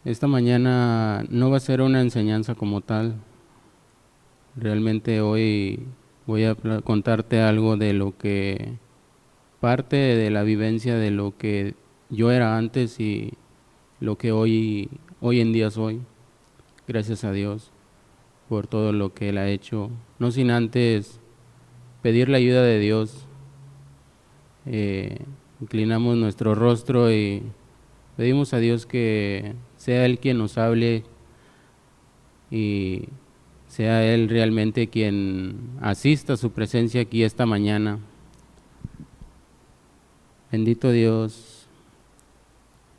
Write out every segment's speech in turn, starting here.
Esta mañana no va a ser una enseñanza como tal. Realmente hoy voy a contarte algo de lo que, parte de la vivencia de lo que yo era antes y lo que hoy en día soy. Gracias a Dios por todo lo que Él ha hecho. No sin antes pedir la ayuda de Dios. Eh, Inclinamos nuestro rostro y pedimos a Dios que sea Él quien nos hable y sea Él realmente quien asista a su presencia aquí esta mañana. Bendito Dios.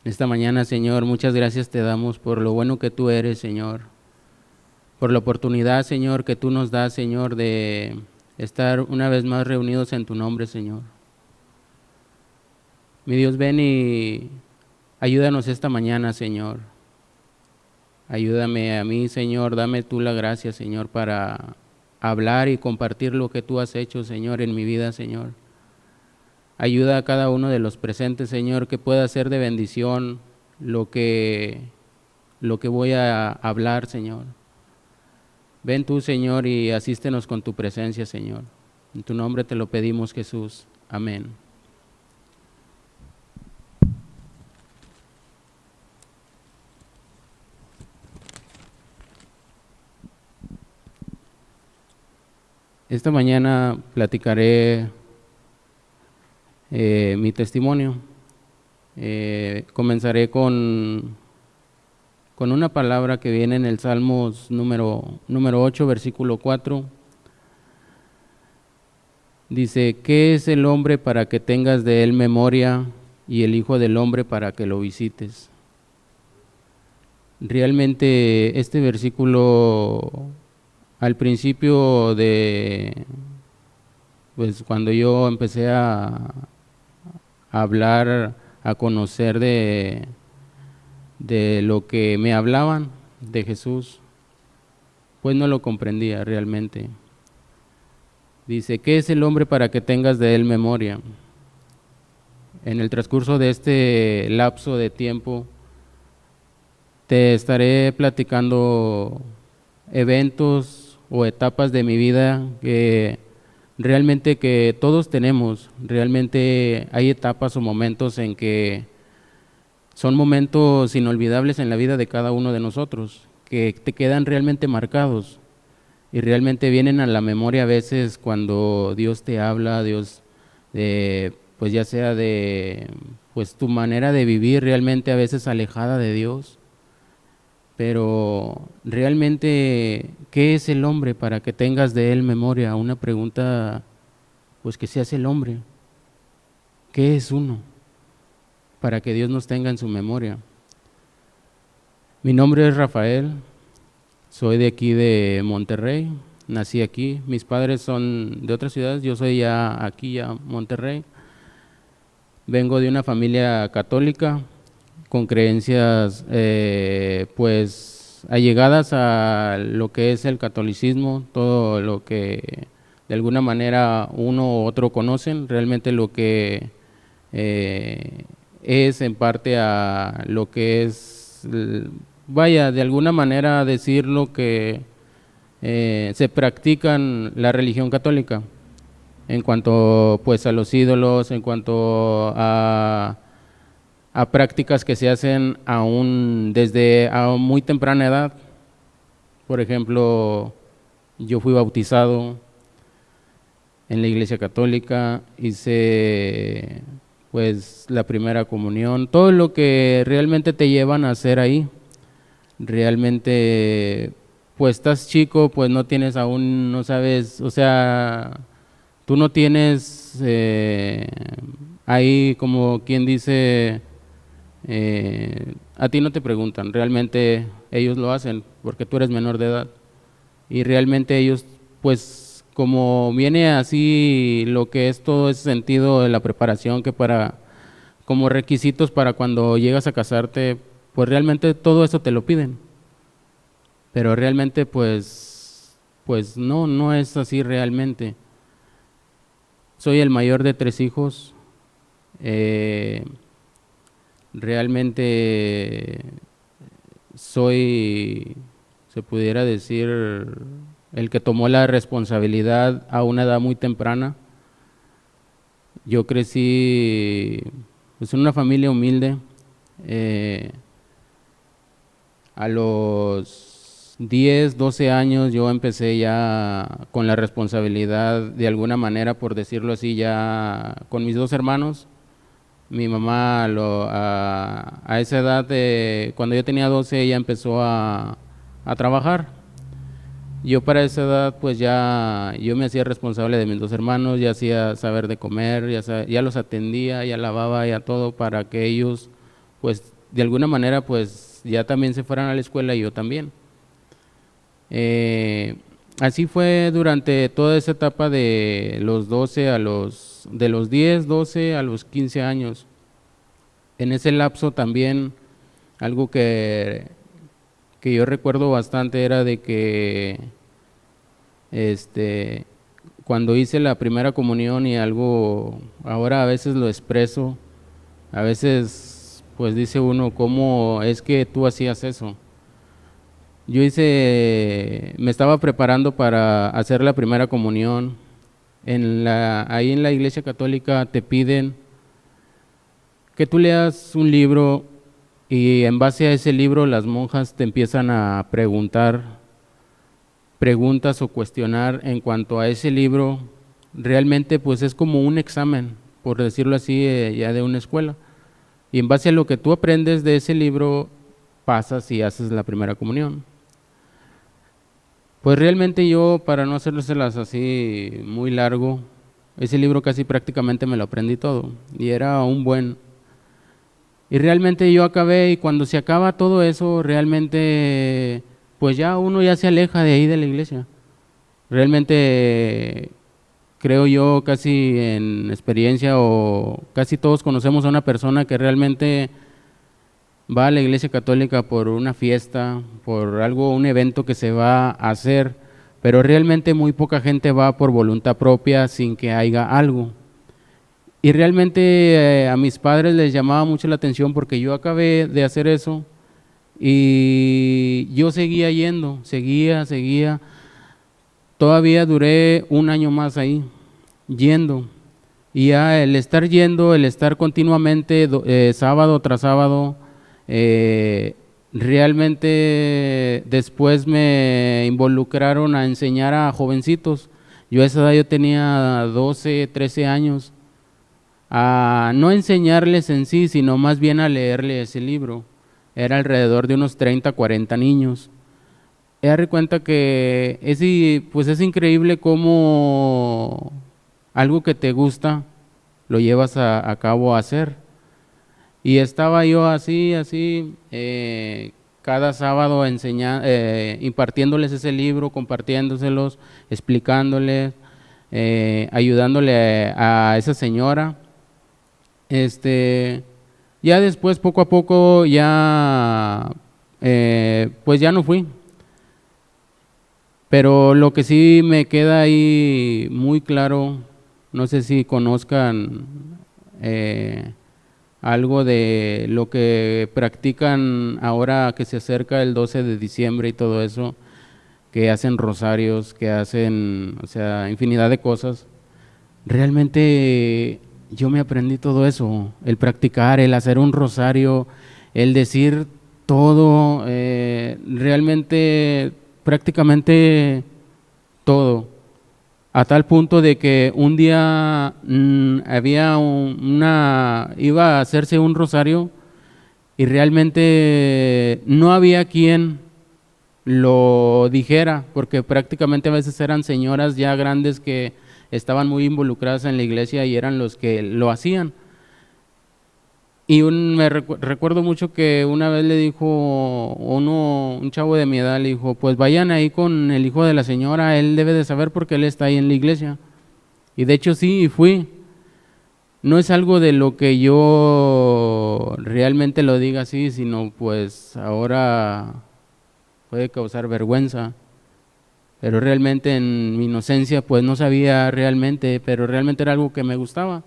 Esta mañana, Señor, muchas gracias te damos por lo bueno que tú eres, Señor. Por la oportunidad, Señor, que tú nos das, Señor, de estar una vez más reunidos en tu nombre, Señor. Mi Dios, ven y ayúdanos esta mañana, Señor. Ayúdame a mí, Señor, dame tú la gracia, Señor, para hablar y compartir lo que tú has hecho, Señor, en mi vida, Señor. Ayuda a cada uno de los presentes, Señor, que pueda ser de bendición lo que voy a hablar, Señor. Ven tú, Señor, y asístenos con tu presencia, Señor. En tu nombre te lo pedimos, Jesús. Amén. Esta mañana platicaré mi testimonio. Comenzaré con una palabra que viene en el Salmos número 8, versículo 4. Dice, ¿qué es el hombre para que tengas de él memoria y el hijo del hombre para que lo visites? Realmente este versículo al principio pues cuando yo empecé a hablar, a conocer de lo que me hablaban de Jesús, pues no lo comprendía realmente. Dice, ¿qué es el hombre para que tengas de él memoria? En el transcurso de este lapso de tiempo, te estaré platicando eventos o etapas de mi vida que realmente que todos tenemos. Realmente hay etapas o momentos en que son momentos inolvidables en la vida de cada uno de nosotros, que te quedan realmente marcados y realmente vienen a la memoria a veces cuando Dios te habla, Dios, pues ya sea de pues tu manera de vivir realmente a veces alejada de Dios. Pero realmente, ¿qué es el hombre para que tengas de él memoria? Una pregunta, pues que se hace el hombre. ¿Qué es uno? Para que Dios nos tenga en su memoria. Mi nombre es Rafael, soy de aquí de Monterrey, nací aquí. Mis padres son de otras ciudades, yo soy ya aquí, ya Monterrey. Vengo de una familia católica con creencias pues allegadas a lo que es el catolicismo, todo lo que de alguna manera uno u otro conocen, realmente lo que es en parte a lo que es, vaya, de alguna manera decir lo que se practica en la religión católica, en cuanto pues a los ídolos, en cuanto a prácticas que se hacen aún desde a muy temprana edad. Por ejemplo, yo fui bautizado en la iglesia católica, hice pues la primera comunión, todo lo que realmente te llevan a hacer ahí. Realmente, pues estás chico, pues no tienes aún, no sabes, o sea, tú no tienes ahí como quien dice, a ti no te preguntan, realmente ellos lo hacen porque tú eres menor de edad y realmente ellos, pues como viene así lo que es todo ese sentido de la preparación que para, como requisitos para cuando llegas a casarte, pues realmente todo eso te lo piden, pero realmente pues no, no es así realmente. Soy el mayor de 3 hijos. eh, Realmente, soy, se pudiera decir, el que tomó la responsabilidad a una edad muy temprana. Yo crecí pues, en una familia humilde. A los 10, 12 años yo empecé ya con la responsabilidad, de alguna manera, por decirlo así, ya con mis dos hermanos. Mi mamá a esa edad, cuando yo tenía 12, ella empezó a trabajar. Yo para esa edad pues ya yo me hacía responsable de mis dos hermanos, ya hacía saber de comer, ya los atendía, ya lavaba, ya todo para que ellos pues de alguna manera pues ya también se fueran a la escuela y yo también. Así fue durante toda esa etapa de los 12 de los 10, 12 a los 15 años. En ese lapso también algo que yo recuerdo bastante era de que cuando hice la primera comunión y algo, ahora a veces lo expreso, a veces pues dice uno, ¿cómo es que tú hacías eso? Me estaba preparando para hacer la primera comunión. Ahí en la iglesia católica te piden que tú leas un libro y en base a ese libro las monjas te empiezan a preguntar preguntas o cuestionar en cuanto a ese libro. Realmente pues es como un examen, por decirlo así, ya de una escuela. Y en base a lo que tú aprendes de ese libro, pasas y haces la primera comunión. Pues realmente yo, para no hacérselas así muy largo, ese libro casi prácticamente me lo aprendí todo. Y era un buen... Y realmente yo acabé, y cuando se acaba todo eso, realmente pues ya uno ya se aleja de ahí de la iglesia. Realmente creo yo, casi en experiencia, o casi todos conocemos a una persona que realmente va a la iglesia católica por una fiesta, por algo, un evento que se va a hacer, pero realmente muy poca gente va por voluntad propia sin que haya algo. Y realmente a mis padres les llamaba mucho la atención porque yo acabé de hacer eso y yo seguía yendo, seguía. Todavía duré un año más ahí, yendo. Y ya el estar yendo, el estar continuamente sábado tras sábado, realmente después me involucraron a enseñar a jovencitos. Yo a esa edad yo tenía 12, 13 años. A no enseñarles en sí, sino más bien a leerles ese libro. Era alrededor de unos 30, 40 niños. Dar cuenta que pues es increíble cómo algo que te gusta lo llevas a cabo a hacer. Y estaba yo así, cada sábado impartiéndoles ese libro, compartiéndoselos, explicándoles, ayudándole a esa señora. Ya después, poco a poco, pues ya no fui. Pero lo que sí me queda ahí muy claro, no sé si conozcan algo de lo que practican ahora que se acerca el 12 de diciembre y todo eso, que hacen rosarios, que hacen, o sea, infinidad de cosas. Realmente yo me aprendí todo eso, el practicar, el hacer un rosario, el decir todo, realmente prácticamente todo, a tal punto de que un día iba a hacerse un rosario y realmente no había quien lo dijera, porque prácticamente a veces eran señoras ya grandes que estaban muy involucradas en la iglesia y eran los que lo hacían. Y recuerdo mucho que una vez le dijo un chavo de mi edad, le dijo, pues vayan ahí con el hijo de la señora, él debe de saber porque él está ahí en la iglesia. Y de hecho sí, fui. No es algo de lo que yo realmente lo diga así, sino pues ahora puede causar vergüenza. Pero realmente en mi inocencia pues no sabía realmente, pero realmente era algo que me gustaba.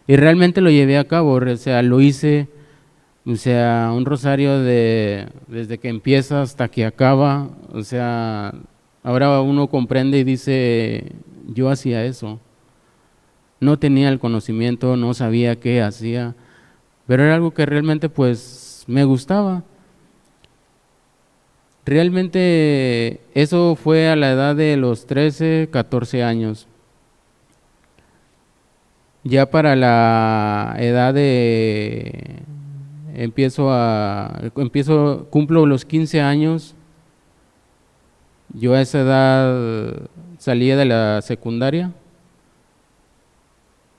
Y realmente lo llevé a cabo, o sea, lo hice O sea, un rosario desde que empieza hasta que acaba. O sea, ahora uno comprende y dice, yo hacía eso. No tenía el conocimiento, no sabía qué hacía, pero era algo que realmente pues me gustaba. Realmente eso fue a la edad de los 13, 14 años. Ya para la edad de cumplo los 15 años. Yo a esa edad salía de la secundaria.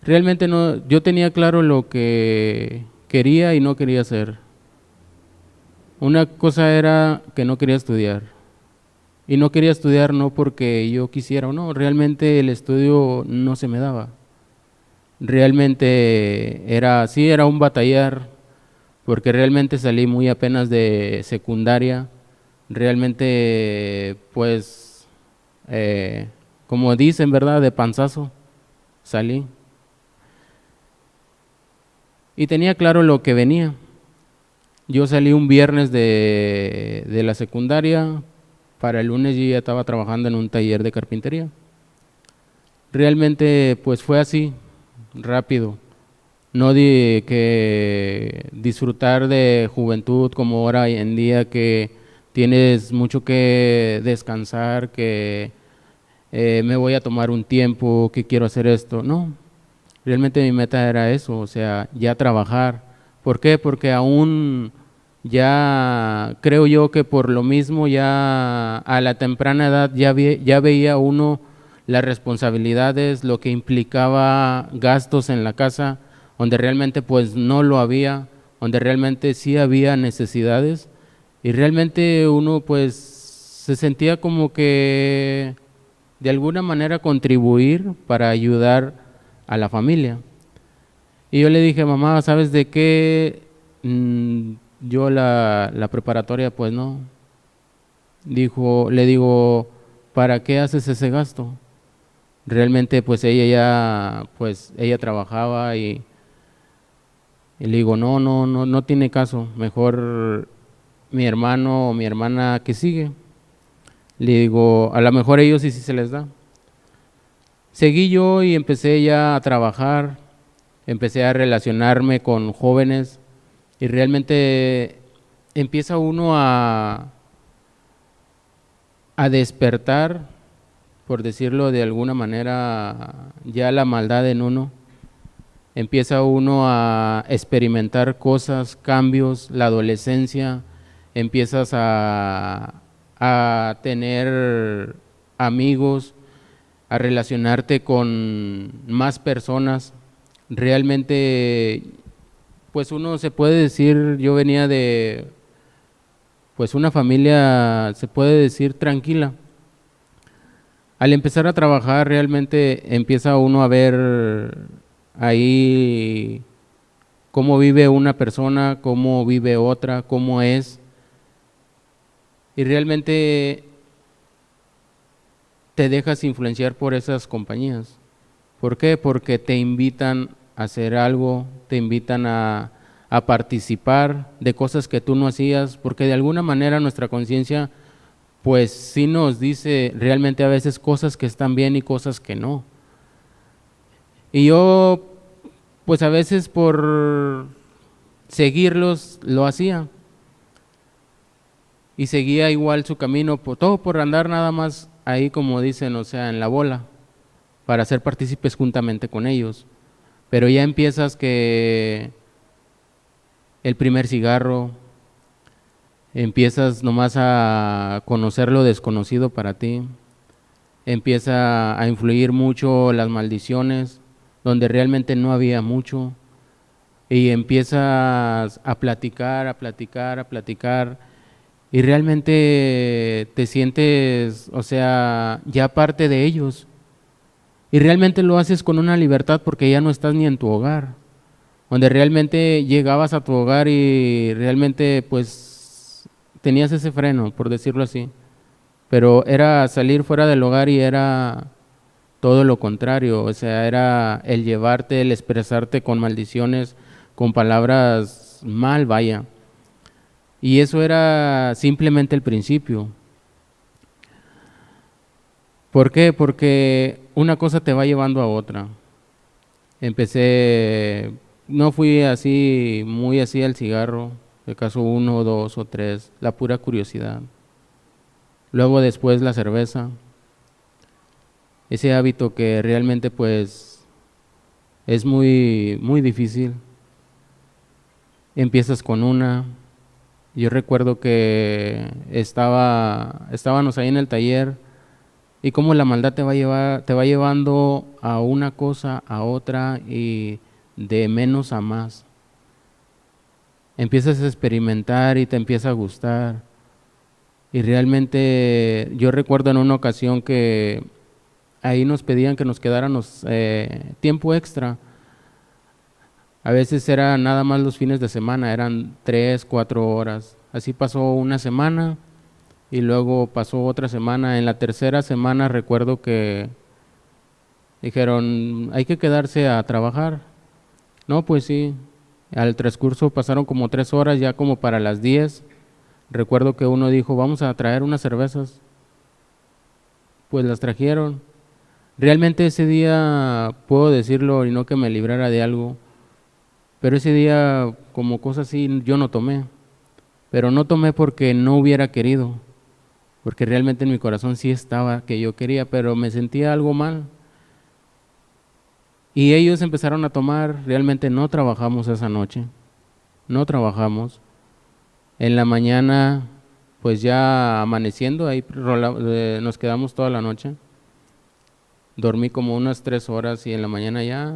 Realmente no, yo tenía claro lo que quería y no quería hacer. Una cosa era que no quería estudiar. Y no quería estudiar no porque yo quisiera o no, realmente el estudio no se me daba. Realmente era así, era un batallar, porque realmente salí muy apenas de secundaria. Realmente, pues, como dicen, ¿verdad? De panzazo salí. Y tenía claro lo que venía. Yo salí un viernes de la secundaria, para el lunes yo ya estaba trabajando en un taller de carpintería. Realmente pues fue así, rápido. No di que disfrutar de juventud como ahora en día que tienes mucho que descansar, que me voy a tomar un tiempo, que quiero hacer esto. No, realmente mi meta era eso, o sea, ya trabajar. ¿Por qué? Porque aún ya creo yo que por lo mismo ya a la temprana edad ya veía uno las responsabilidades, lo que implicaba gastos en la casa, donde realmente pues no lo había, donde realmente sí había necesidades y realmente uno pues se sentía como que de alguna manera contribuir para ayudar a la familia. Y yo le dije, mamá, ¿sabes de qué? Yo la preparatoria, pues no. Le digo, ¿para qué haces ese gasto? Realmente, pues ella trabajaba y le digo, no tiene caso. Mejor mi hermano o mi hermana que sigue. Le digo, a lo mejor ellos sí se les da. Seguí yo y empecé ya a trabajar, empecé a relacionarme con jóvenes y realmente empieza uno a despertar, por decirlo de alguna manera, ya la maldad en uno. Empieza uno a experimentar cosas, cambios, la adolescencia, empiezas a tener amigos, a relacionarte con más personas. Realmente, pues uno se puede decir, yo venía de pues una familia, se puede decir, tranquila. Al empezar a trabajar realmente empieza uno a ver ahí cómo vive una persona, cómo vive otra, cómo es. Y realmente te dejas influenciar por esas compañías. ¿Por qué? Porque te invitan a hacer algo, te invitan a participar de cosas que tú no hacías, porque de alguna manera nuestra conciencia pues sí nos dice realmente a veces cosas que están bien y cosas que no. Y yo pues a veces por seguirlos lo hacía y seguía igual su camino, todo por andar nada más ahí como dicen, o sea, en la bola, para ser partícipes juntamente con ellos. Pero ya empiezas que el primer cigarro, empiezas nomás a conocer lo desconocido para ti, empieza a influir mucho las maldiciones, donde realmente no había mucho, y empiezas a platicar, a platicar, a platicar, y realmente te sientes, o sea, ya parte de ellos, y realmente lo haces con una libertad porque ya no estás ni en tu hogar, donde realmente llegabas a tu hogar y realmente pues tenías ese freno, por decirlo así, pero era salir fuera del hogar y era todo lo contrario, o sea, era el llevarte, el expresarte con maldiciones, con palabras mal, vaya. Y eso era simplemente el principio. ¿Por qué? Porque una cosa te va llevando a otra. Empecé, no fui así, muy así al cigarro, de caso 1, 2 o 3, la pura curiosidad. Luego después la cerveza, ese hábito que realmente pues es muy, muy difícil. Empiezas con una. Yo recuerdo que estábamos ahí en el taller y cómo la maldad te va llevando a una cosa, a otra y de menos a más. Empiezas a experimentar y te empieza a gustar. Y realmente yo recuerdo en una ocasión que ahí nos pedían que nos quedáramos tiempo extra. A veces era nada más los fines de semana, eran 3, 4 horas. Así pasó una semana y luego pasó otra semana. En la tercera semana recuerdo que dijeron, hay que quedarse a trabajar. No, pues sí. Al transcurso pasaron como 3 horas, ya como para las 10. Recuerdo que uno dijo, vamos a traer unas cervezas. Pues las trajeron. Realmente ese día, puedo decirlo y no que me librara de algo, pero ese día como cosa así yo no tomé. Pero no tomé porque no hubiera querido, porque realmente en mi corazón sí estaba que yo quería, pero me sentía algo mal. Y ellos empezaron a tomar, realmente no trabajamos esa noche, no trabajamos. En la mañana, pues ya amaneciendo, ahí nos quedamos toda la noche. Dormí como unas 3 horas y en la mañana ya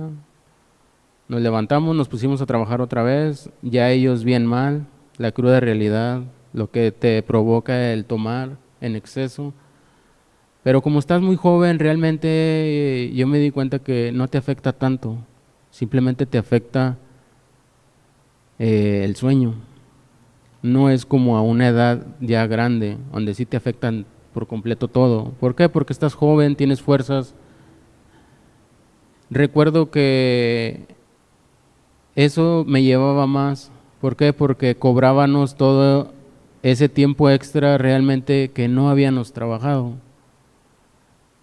nos levantamos, nos pusimos a trabajar otra vez, ya ellos bien mal, la cruda realidad, lo que te provoca el tomar en exceso. Pero como estás muy joven, realmente yo me di cuenta que no te afecta tanto, simplemente te afecta el sueño. No es como a una edad ya grande, donde sí te afectan por completo todo. ¿Por qué? Porque estás joven, tienes fuerzas. Recuerdo que eso me llevaba más. ¿Por qué? Porque cobrábamos todo ese tiempo extra realmente que no habíamos trabajado.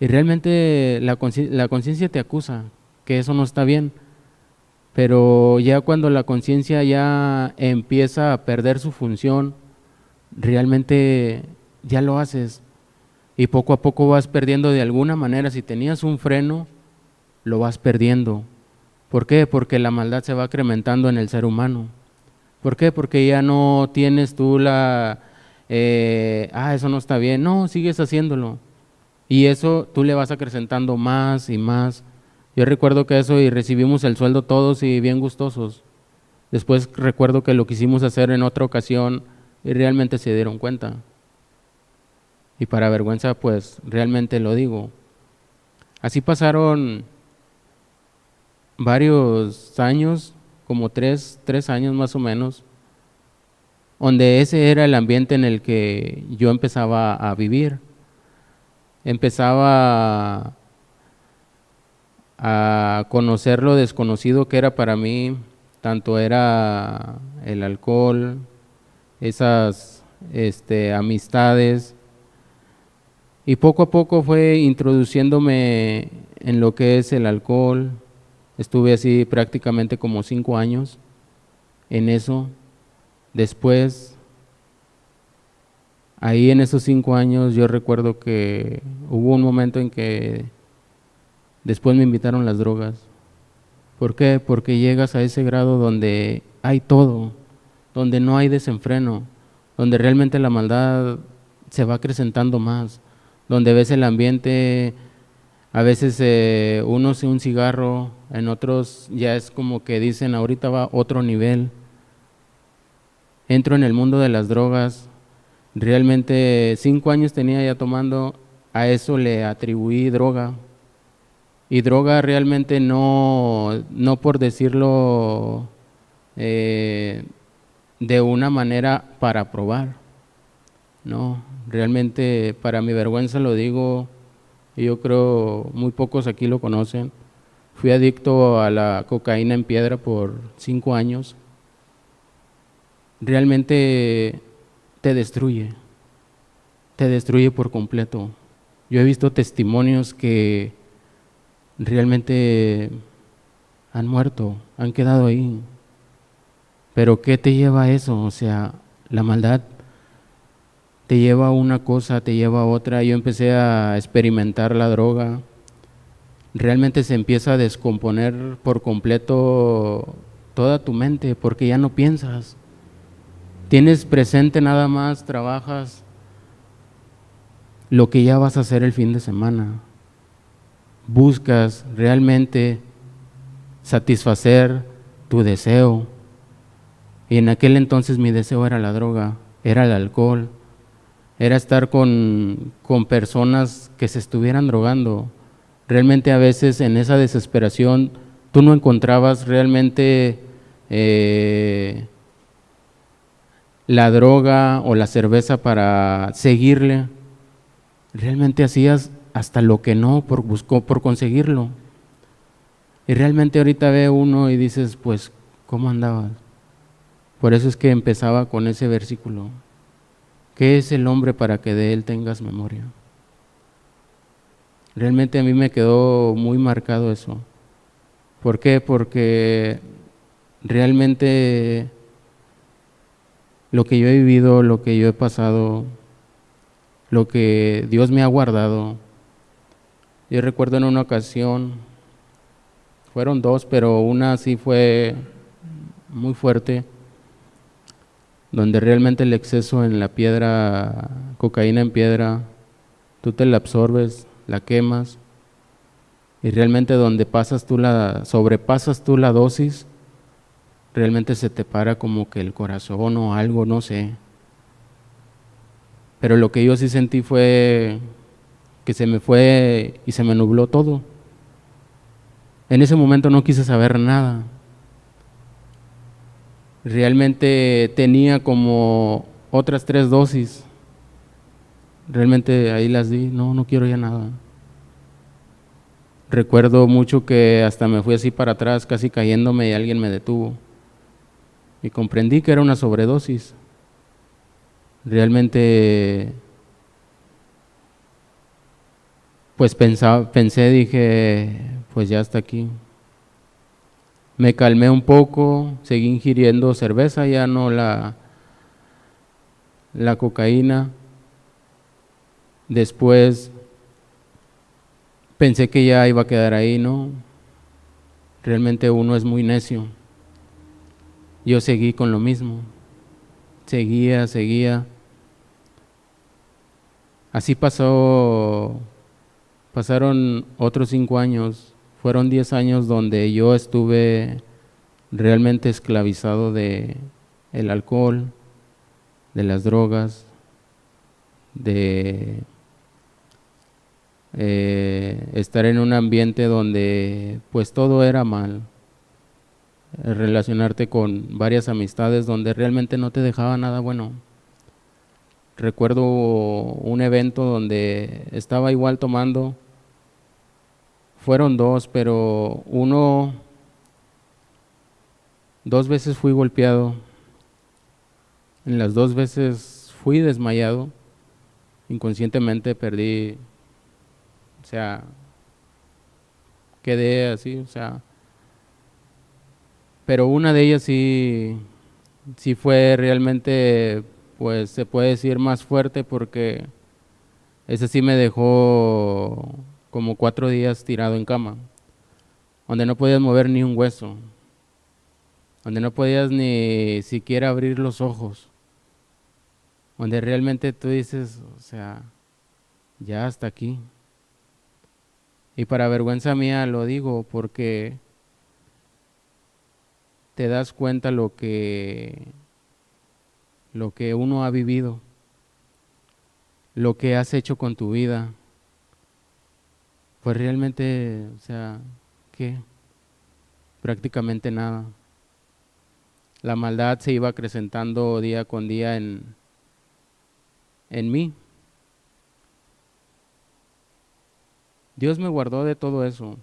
Y realmente la conciencia te acusa que eso no está bien. Pero ya cuando la conciencia ya empieza a perder su función, realmente ya lo haces. Y poco a poco vas perdiendo de alguna manera. Si tenías un freno, lo vas perdiendo. ¿Por qué? Porque la maldad se va incrementando en el ser humano. ¿Por qué? Porque ya no tienes tú eso no está bien. No, sigues haciéndolo. Y eso tú le vas acrecentando más y más. Yo recuerdo que eso y recibimos el sueldo todos y bien gustosos. Después recuerdo que lo quisimos hacer en otra ocasión y realmente se dieron cuenta. Y para vergüenza, pues realmente lo digo. Así pasaron varios años, como tres años más o menos, donde ese era el ambiente en el que yo empezaba a vivir. Empezaba a conocer lo desconocido que era para mí, tanto era el alcohol, esas amistades, y poco a poco fue introduciéndome en lo que es el alcohol. Estuve así prácticamente como 5 años en eso. Después, ahí en esos 5 años yo recuerdo que hubo un momento en que después me invitaron las drogas. ¿Por qué? Porque llegas a ese grado donde hay todo, donde no hay desenfreno, donde realmente la maldad se va acrecentando más, donde ves el ambiente, a veces unos un cigarro, en otros ya es como que dicen ahorita va otro nivel. Entro en el mundo de las drogas, realmente 5 años tenía ya tomando, a eso le atribuí droga. Y droga realmente no por decirlo de una manera para probar, no, realmente para mi vergüenza lo digo, y yo creo muy pocos aquí lo conocen, Fui adicto a la cocaína en piedra por 5 años. Realmente te destruye por completo. Yo he visto testimonios que realmente han muerto, han quedado ahí. Pero ¿qué te lleva a eso? O sea, la maldad te lleva a una cosa, te lleva a otra. Yo empecé a experimentar la droga. Realmente se empieza a descomponer por completo toda tu mente porque ya no piensas. Tienes presente nada más, trabajas lo que ya vas a hacer el fin de semana. Buscas realmente satisfacer tu deseo. Y en aquel entonces mi deseo era la droga, era el alcohol, era estar con personas que se estuvieran drogando. Realmente a veces en esa desesperación tú no encontrabas realmente la droga o la cerveza para seguirle. Realmente hacías hasta lo que no por conseguirlo. Y realmente ahorita ve uno y dices, pues, ¿cómo andabas? Por eso es que empezaba con ese versículo. ¿Qué es el hombre para que de él tengas memoria? Realmente a mí me quedó muy marcado eso. ¿Por qué? Porque realmente lo que yo he vivido, lo que yo he pasado, lo que Dios me ha guardado. Yo recuerdo en una ocasión, fueron dos, pero una sí fue muy fuerte, donde realmente el exceso en la piedra, cocaína en piedra, tú te la absorbes, la quemas, y realmente donde sobrepasas tú la dosis, realmente se te para como que el corazón o algo, no sé. Pero lo que yo sí sentí fue que se me fue y se me nubló todo. En ese momento no quise saber nada. Realmente tenía como otras 3 dosis. Realmente ahí las di, no quiero ya nada. Recuerdo mucho que hasta me fui así para atrás, casi cayéndome y alguien me detuvo. Y comprendí que era una sobredosis. Realmente, pues pensé, dije, pues ya está aquí. Me calmé un poco, seguí ingiriendo cerveza, ya no la cocaína. Después pensé que ya iba a quedar ahí, ¿no? Realmente uno es muy necio. Yo seguí con lo mismo. Seguía. Así pasaron otros 5 años. Fueron 10 años donde yo estuve realmente esclavizado de el alcohol, de las drogas, de estar en un ambiente donde pues todo era mal, relacionarte con varias amistades donde realmente no te dejaba nada bueno. Recuerdo un evento donde estaba igual tomando, fueron dos, pero 2 veces fui golpeado, en las 2 veces fui desmayado, inconscientemente perdí, o sea, quedé así, o sea, pero una de ellas sí fue realmente, pues se puede decir más fuerte porque ese sí me dejó como 4 días tirado en cama, donde no podías mover ni un hueso, donde no podías ni siquiera abrir los ojos, donde realmente tú dices, o sea, ya hasta aquí. Y para vergüenza mía lo digo porque te das cuenta lo que uno ha vivido, lo que has hecho con tu vida. Pues realmente, o sea, ¿qué? Prácticamente nada. La maldad se iba acrecentando día con día en mí. Dios me guardó de todo eso.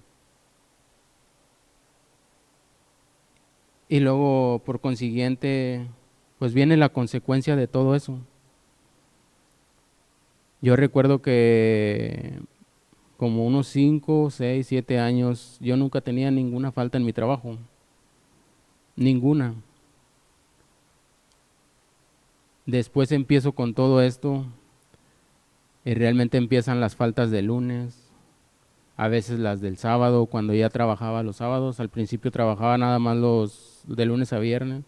Y luego, por consiguiente, pues viene la consecuencia de todo eso. Yo recuerdo que como unos 5, 6, 7 años, yo nunca tenía ninguna falta en mi trabajo, ninguna. Después empiezo con todo esto y realmente empiezan las faltas de lunes, a veces las del sábado, cuando ya trabajaba los sábados. Al principio trabajaba nada más los de lunes a viernes.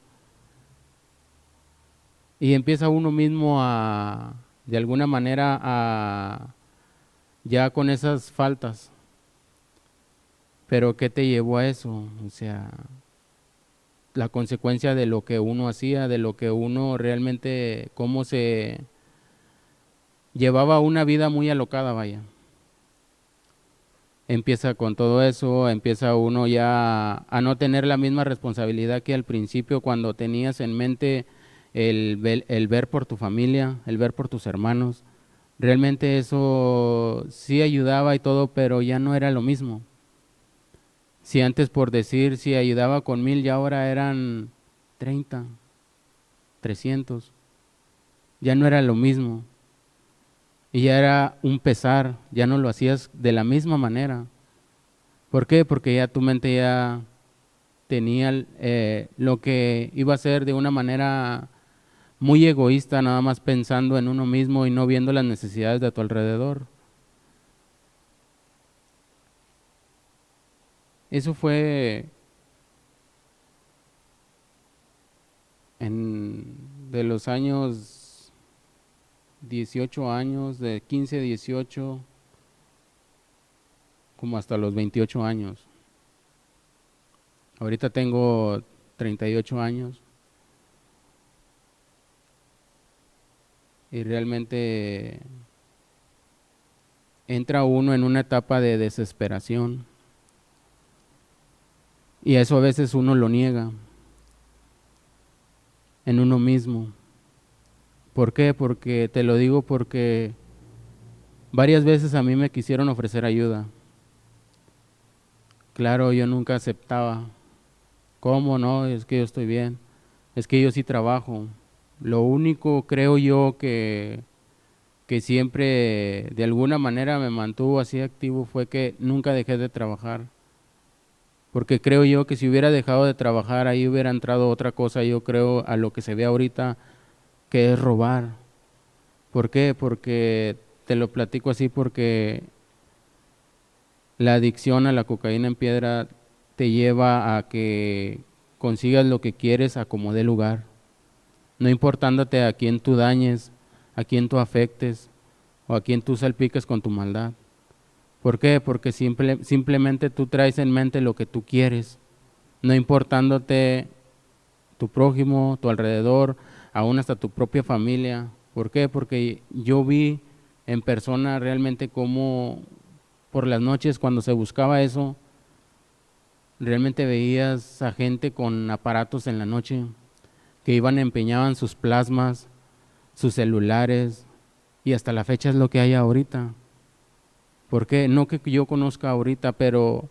Y empieza uno mismo de alguna manera, ya con esas faltas. Pero ¿qué te llevó a eso? O sea, la consecuencia de lo que uno hacía, de lo que uno realmente, cómo se llevaba una vida muy alocada, vaya. Empieza con todo eso, empieza uno ya a no tener la misma responsabilidad que al principio cuando tenías en mente el ver por tu familia, el ver por tus hermanos. Realmente eso sí ayudaba y todo, pero ya no era lo mismo. Si antes por decir, si ayudaba con 1000, ya ahora eran 30, 300. Ya no era lo mismo. Y ya era un pesar, ya no lo hacías de la misma manera. ¿Por qué? Porque ya tu mente ya tenía lo que iba a ser de una manera muy egoísta, nada más pensando en uno mismo y no viendo las necesidades de tu alrededor. Eso fue de los años 18 años, de 15, 18, como hasta los 28 años. Ahorita tengo 38 años y realmente entra uno en una etapa de desesperación y eso a veces uno lo niega en uno mismo. ¿Por qué? Porque te lo digo porque varias veces a mí me quisieron ofrecer ayuda. Claro, yo nunca aceptaba. ¿Cómo no? Es que yo estoy bien. Es que yo sí trabajo. Lo único creo yo que siempre de alguna manera me mantuvo así activo fue que nunca dejé de trabajar. Porque creo yo que si hubiera dejado de trabajar ahí hubiera entrado otra cosa, yo creo, a lo que se ve ahorita, que es robar. ¿Por qué? Porque te lo platico así porque la adicción a la cocaína en piedra te lleva a que consigas lo que quieres a como dé lugar, no importándote a quién tú dañes, a quién tú afectes o a quién tú salpiques con tu maldad. ¿Por qué? Porque simplemente tú traes en mente lo que tú quieres, no importándote tu prójimo, tu alrededor, aún hasta tu propia familia. ¿Por qué? Porque yo vi en persona realmente cómo por las noches cuando se buscaba eso, realmente veías a gente con aparatos en la noche que iban, empeñaban sus plasmas, sus celulares, y hasta la fecha es lo que hay ahorita. ¿Por qué? No que yo conozca ahorita, pero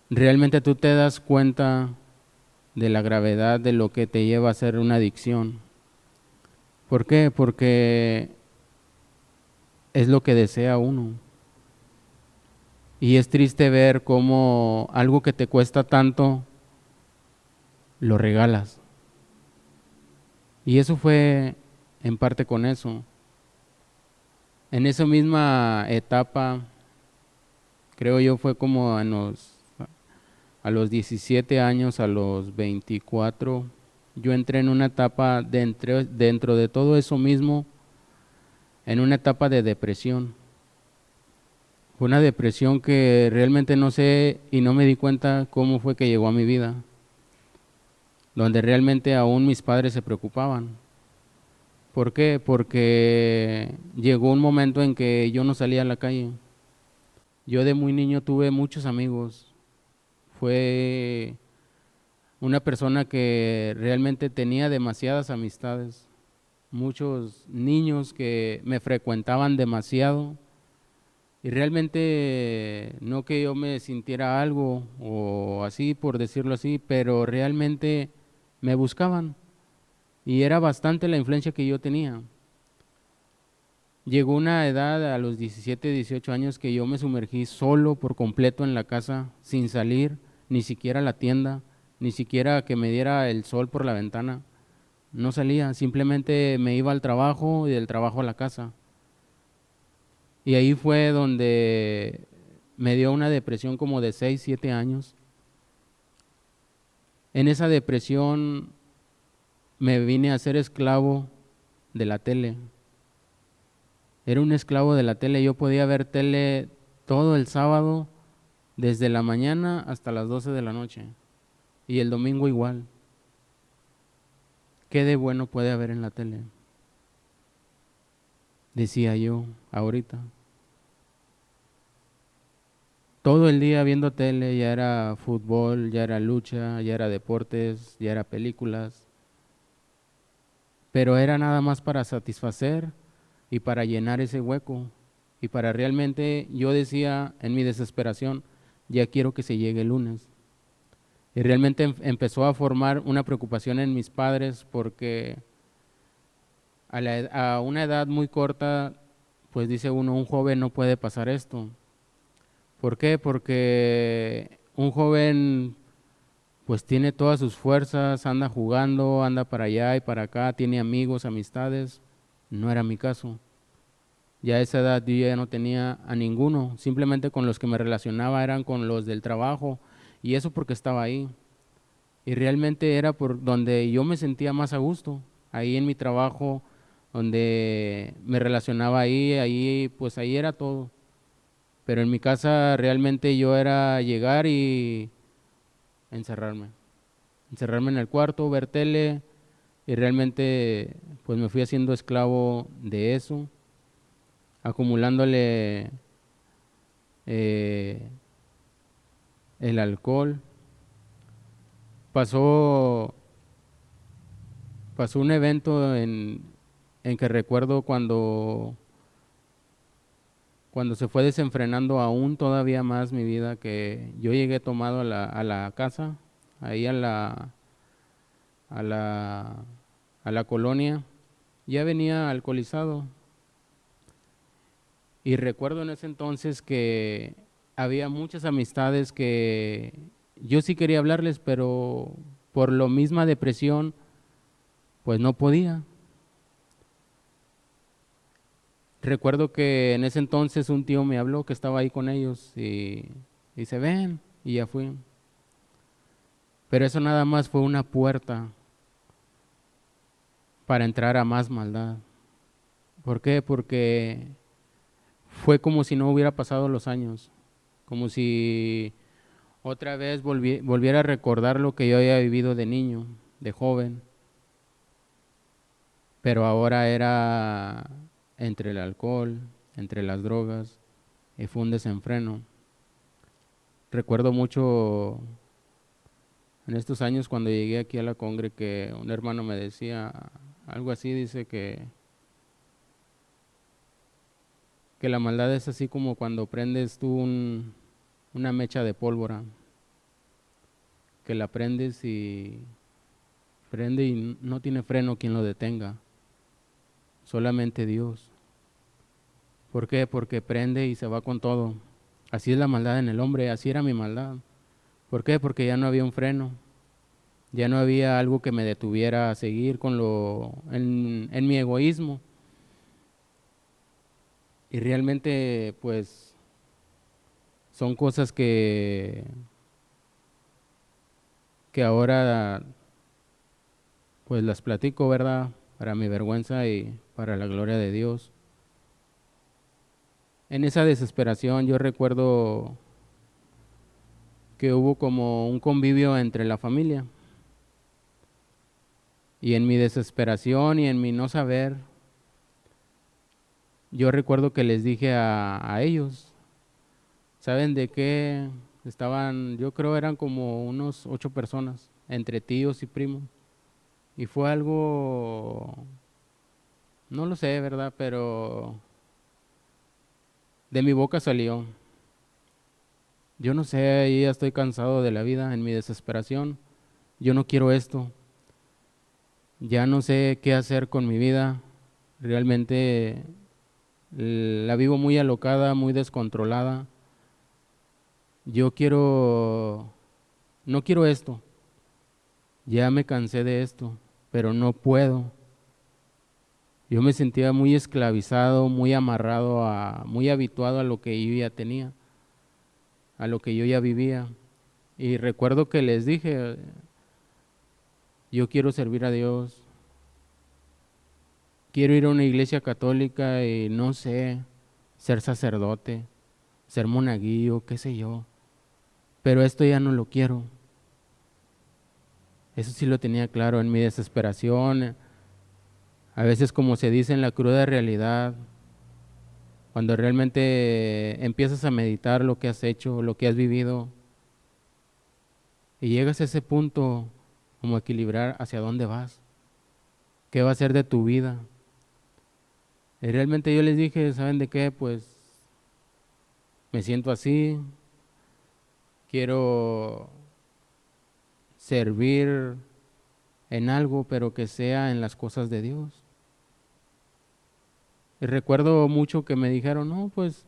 realmente tú te das cuenta de la gravedad de lo que te lleva a ser una adicción. ¿Por qué? Porque es lo que desea uno. Y es triste ver cómo algo que te cuesta tanto, lo regalas. Y eso fue en parte con eso. En esa misma etapa, creo yo, fue como a los 17 años, a los 24, yo entré en una etapa dentro de todo eso mismo, en una etapa de depresión. Fue una depresión que realmente no sé y no me di cuenta cómo fue que llegó a mi vida, donde realmente aún mis padres se preocupaban. ¿Por qué? Porque llegó un momento en que yo no salía a la calle. Yo de muy niño tuve muchos amigos. Fue una persona que realmente tenía demasiadas amistades. Muchos niños que me frecuentaban demasiado Y realmente no que yo me sintiera algo o así, por decirlo así, pero realmente me buscaban y era bastante la influencia que yo tenía. Llegó una edad a los 17, 18 años que yo me sumergí solo por completo en la casa, sin salir, ni siquiera a la tienda, ni siquiera que me diera el sol por la ventana. No salía, simplemente me iba al trabajo y del trabajo a la casa. Y ahí fue donde me dio una depresión como de 6 7 años. En esa depresión me vine a ser esclavo de la tele. Era un esclavo de la tele. Yo podía ver tele todo el sábado, desde la mañana hasta las 12 de la noche. Y el domingo igual. ¿Qué de bueno puede haber en la tele? Decía yo ahorita. Todo el día viendo tele, ya era fútbol, ya era lucha, ya era deportes, ya era películas. Pero era nada más para satisfacer y para llenar ese hueco. Y para realmente, yo decía en mi desesperación, ya quiero que se llegue el lunes. Y realmente empezó a formar una preocupación en mis padres porque a una edad muy corta, pues dice uno, un joven no puede pasar esto. ¿Por qué? Porque un joven pues tiene todas sus fuerzas, anda jugando, anda para allá y para acá, tiene amigos, amistades. No era mi caso. Ya a esa edad yo ya no tenía a ninguno, simplemente con los que me relacionaba eran con los del trabajo y eso porque estaba ahí. Y realmente era por donde yo me sentía más a gusto, ahí en mi trabajo, donde me relacionaba ahí pues ahí era todo. Pero en mi casa realmente yo era llegar y encerrarme. Encerrarme en el cuarto, ver tele y realmente pues me fui haciendo esclavo de eso, acumulándole eh, el alcohol. Pasó, pasó un evento en que recuerdo cuando se fue desenfrenando aún todavía más mi vida, que yo llegué tomado a la casa, ahí a la, a la colonia, ya venía alcoholizado. Y recuerdo en ese entonces que había muchas amistades que yo sí quería hablarles, pero por la misma depresión, pues no podía. Recuerdo que en ese entonces un tío me habló que estaba ahí con ellos y dice, ven, y ya fui. Pero eso nada más fue una puerta para entrar a más maldad. ¿Por qué? Porque fue como si no hubiera pasado los años, como si otra vez volviera a recordar lo que yo había vivido de niño, de joven, pero ahora era entre el alcohol, entre las drogas, y fue un desenfreno. Recuerdo mucho en estos años cuando llegué aquí a la Congre que un hermano me decía algo así, dice que la maldad es así como cuando prendes tú una mecha de pólvora, que la prendes y prende y no tiene freno quien lo detenga, solamente Dios. ¿Por qué? Porque prende y se va con todo. Así es la maldad en el hombre, así era mi maldad. ¿Por qué? Porque ya no había un freno, ya no había algo que me detuviera a seguir en mi egoísmo. Y realmente, pues, son cosas que ahora, pues, las platico, ¿verdad? Para mi vergüenza y para la gloria de Dios. En esa desesperación yo recuerdo que hubo como un convivio entre la familia. Y en mi desesperación y en mi no saber, yo recuerdo que les dije a ellos, ¿saben de qué? Estaban, yo creo eran como unos 8 personas, entre tíos y primos. Y fue algo, no lo sé, ¿verdad? Pero de mi boca salió: yo no sé, ya estoy cansado de la vida, en mi desesperación, yo no quiero esto, ya no sé qué hacer con mi vida, realmente la vivo muy alocada, muy descontrolada, yo quiero, no quiero esto, ya me cansé de esto, pero no puedo. Yo me sentía muy esclavizado, muy amarrado, muy habituado a lo que yo ya tenía, a lo que yo ya vivía. Y recuerdo que les dije: yo quiero servir a Dios, quiero ir a una iglesia católica y no sé, ser sacerdote, ser monaguillo, qué sé yo, pero esto ya no lo quiero. Eso sí lo tenía claro en mi desesperación, a veces, como se dice, en la cruda realidad, cuando realmente empiezas a meditar lo que has hecho, lo que has vivido, y llegas a ese punto como equilibrar hacia dónde vas, qué va a ser de tu vida. Y realmente yo les dije: ¿saben de qué? Pues me siento así, quiero servir en algo, pero que sea en las cosas de Dios. Y recuerdo mucho que me dijeron: no, pues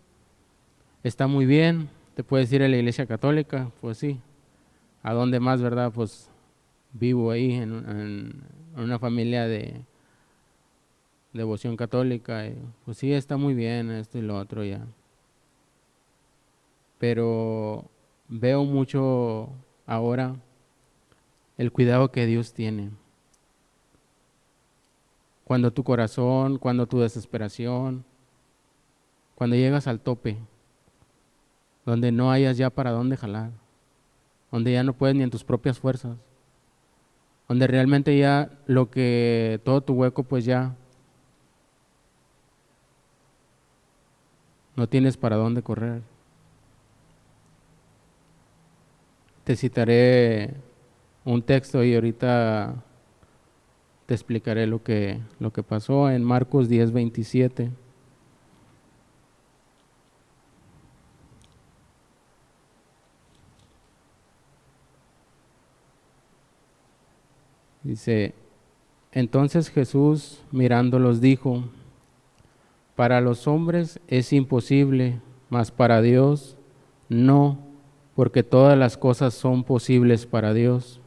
está muy bien, te puedes ir a la iglesia católica. Pues sí, ¿a dónde más, verdad? Pues vivo ahí en una familia de devoción católica, y pues sí, está muy bien esto y lo otro ya. Pero veo mucho ahora el cuidado que Dios tiene. Cuando tu corazón, cuando tu desesperación, cuando llegas al tope, donde no hayas ya para dónde jalar, donde ya no puedes ni en tus propias fuerzas, donde realmente ya todo tu hueco pues ya no tienes para dónde correr. Te citaré un texto y ahorita te explicaré lo que pasó en Marcos 10:27. Dice: entonces Jesús mirándolos dijo: para los hombres es imposible, mas para Dios no, porque todas las cosas son posibles para Dios.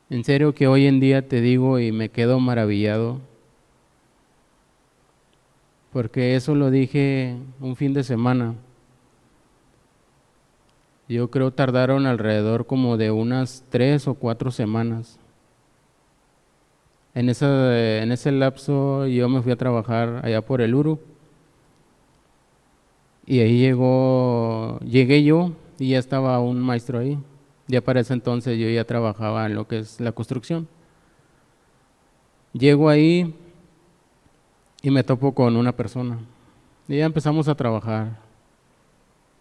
En serio que hoy en día te digo y me quedo maravillado, porque eso lo dije un fin de semana. Yo creo tardaron alrededor como de unas 3 o 4 semanas. En ese lapso yo me fui a trabajar allá por el Uru, y ahí llegué yo y ya estaba un maestro ahí. Ya para ese entonces yo ya trabajaba en lo que es la construcción. Llego ahí y me topo con una persona. Y ya empezamos a trabajar.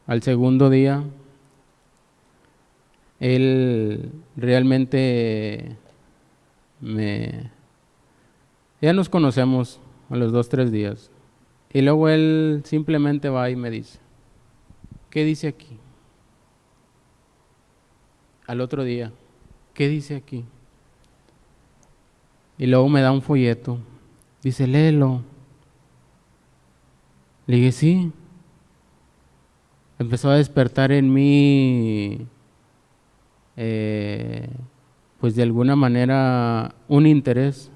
Al segundo día, él realmente me... Ya nos conocemos a los 2, 3 días. Y luego él simplemente va y me dice: ¿qué dice aquí? Al otro día: ¿qué dice aquí? Y luego me da un folleto. Dice: léelo. Le dije: sí. Empezó a despertar en mí, pues de alguna manera, un interés.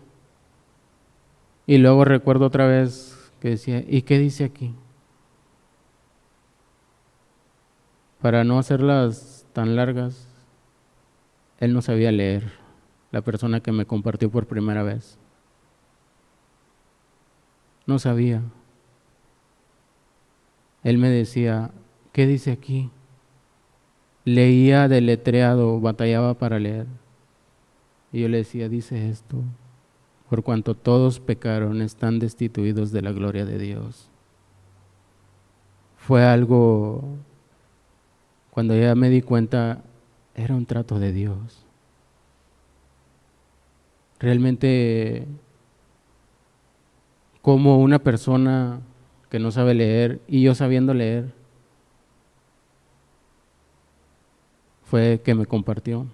Y luego recuerdo otra vez que decía: ¿y qué dice aquí? Para no hacerlas tan largas, él no sabía leer, la persona que me compartió por primera vez. No sabía. Él me decía: ¿qué dice aquí? Leía deletreado, batallaba para leer. Y yo le decía: dice esto: por cuanto todos pecaron, están destituidos de la gloria de Dios. Fue algo, cuando ya me di cuenta, era un trato de Dios. Realmente, como una persona que no sabe leer, y yo sabiendo leer, fue que me compartió.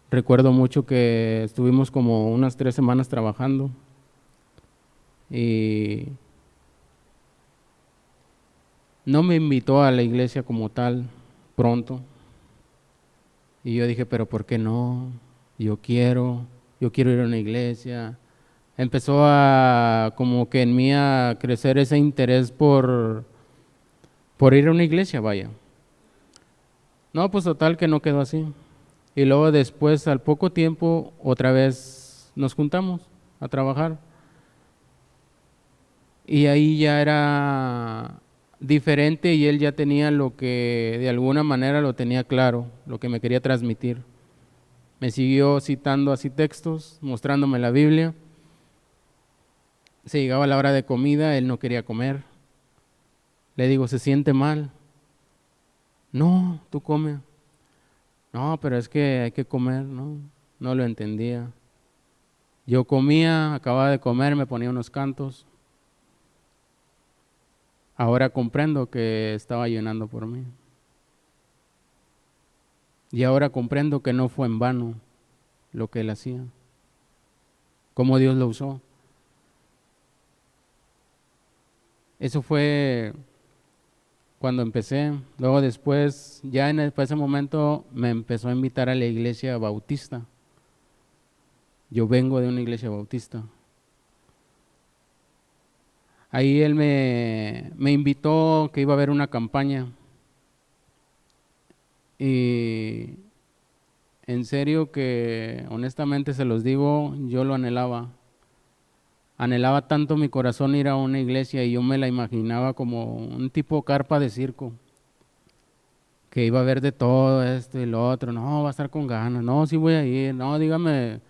Recuerdo mucho que estuvimos como unas 3 semanas trabajando y no me invitó a la iglesia como tal pronto. Y yo dije, pero ¿por qué no? Yo quiero ir a una iglesia. Empezó a como que en mí a crecer ese interés por ir a una iglesia, vaya. No, pues total que no quedó así. Y luego después, al poco tiempo, otra vez nos juntamos a trabajar. Y ahí ya era diferente y él ya tenía lo que de alguna manera lo tenía claro, lo que me quería transmitir. Me siguió citando así textos, mostrándome la Biblia. Se llegaba la hora de comida, él no quería comer. Le digo, ¿se siente mal? No, tú come. No, pero es que hay que comer, ¿no? No lo entendía. Yo comía, acababa de comer, me ponía unos cantos. Ahora comprendo que estaba ayunando por mí. Y ahora comprendo que no fue en vano lo que él hacía. Cómo Dios lo usó. Eso fue cuando empecé. Luego después, ya en ese momento me empezó a invitar a la iglesia bautista. Yo vengo de una iglesia bautista. Ahí él me invitó que iba a haber una campaña. Y en serio que honestamente se los digo, yo lo anhelaba. Anhelaba tanto mi corazón ir a una iglesia y yo me la imaginaba como un tipo carpa de circo, que iba a ver de todo esto y lo otro. No, va a estar con ganas. No, sí voy a ir. No, dígame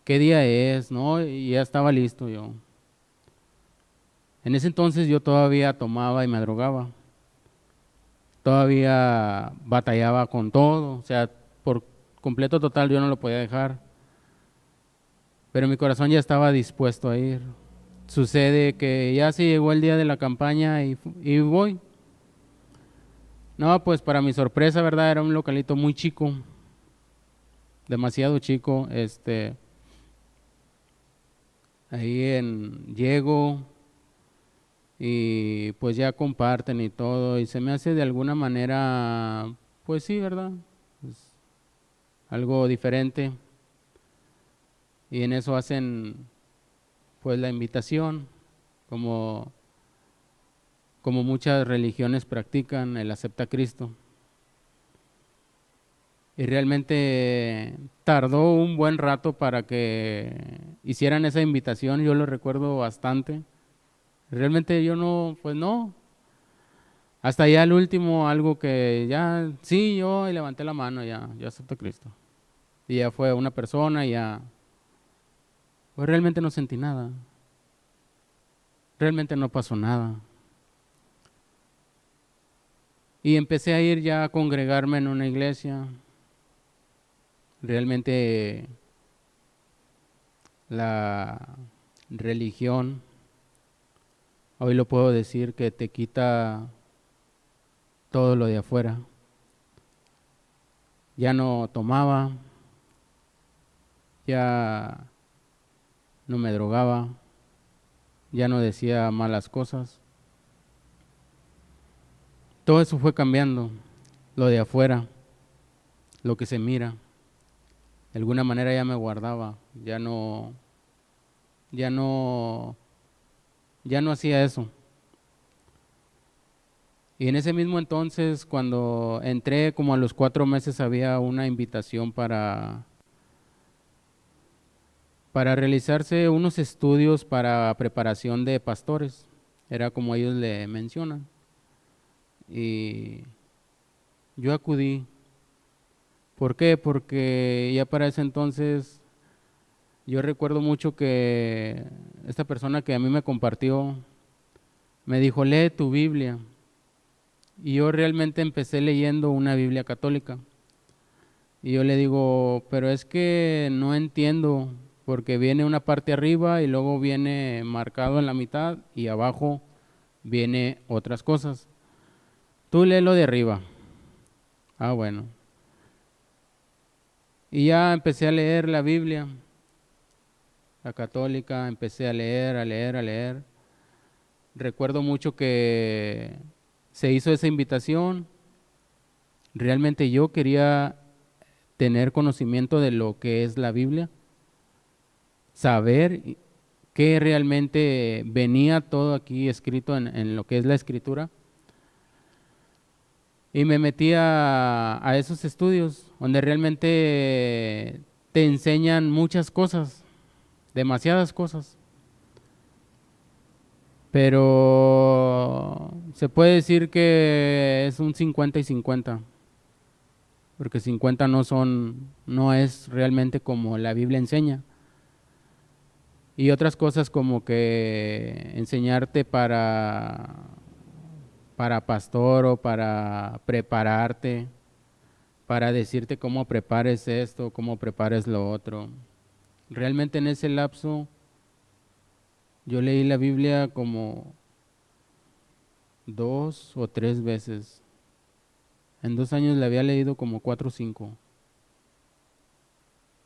qué día es. No, y ya estaba listo yo. En ese entonces yo todavía tomaba y me drogaba. Todavía batallaba con todo. O sea, por completo total yo no lo podía dejar. Pero mi corazón ya estaba dispuesto a ir. Sucede que ya se llegó el día de la campaña y voy. No, pues para mi sorpresa, ¿verdad? Era un localito muy chico, demasiado chico. Llego y pues ya comparten y todo y se me hace de alguna manera, pues sí, ¿verdad? Pues, algo diferente. Y en eso hacen pues la invitación, como muchas religiones practican, el acepta a Cristo. Y realmente tardó un buen rato para que hicieran esa invitación, yo lo recuerdo bastante. Realmente yo no, pues no. Hasta ya el último, algo que ya, sí, yo y levanté la mano, ya acepto a Cristo. Y ya fue una persona y ya, pues realmente no sentí nada. Realmente no pasó nada. Y empecé a ir ya a congregarme en una iglesia. Realmente la religión, hoy lo puedo decir, que te quita todo lo de afuera. Ya no tomaba, ya no me drogaba, ya no decía malas cosas. Todo eso fue cambiando, lo de afuera, lo que se mira. De alguna manera ya me guardaba, ya no, ya no hacía eso. Y en ese mismo entonces, cuando entré, como a los 4 meses, había una invitación para realizarse unos estudios para preparación de pastores. Era como ellos le mencionan. Y yo acudí. ¿Por qué? Porque ya para ese entonces yo recuerdo mucho que esta persona que a mí me compartió me dijo, lee tu Biblia. Y yo realmente empecé leyendo una Biblia católica. Y yo le digo, pero es que no entiendo. porque viene una parte arriba y luego viene marcado en la mitad y abajo viene otras cosas. Tú lee lo de arriba. Ah, bueno. Y ya empecé a leer la Biblia, la católica, empecé a leer, a leer, a leer. Recuerdo mucho que se hizo esa invitación. Realmente yo quería tener conocimiento de lo que es la Biblia, saber qué realmente venía todo aquí escrito en lo que es la escritura. Y me metí a esos estudios donde realmente te enseñan muchas cosas, demasiadas cosas. Pero se puede decir que es un 50 y 50, porque 50 no es realmente como la Biblia enseña. Y otras cosas como que enseñarte para pastor o para prepararte, para decirte cómo prepares esto, cómo prepares lo otro. Realmente en ese lapso yo leí la Biblia como 2 o 3 veces. En 2 años la había leído como 4 o 5,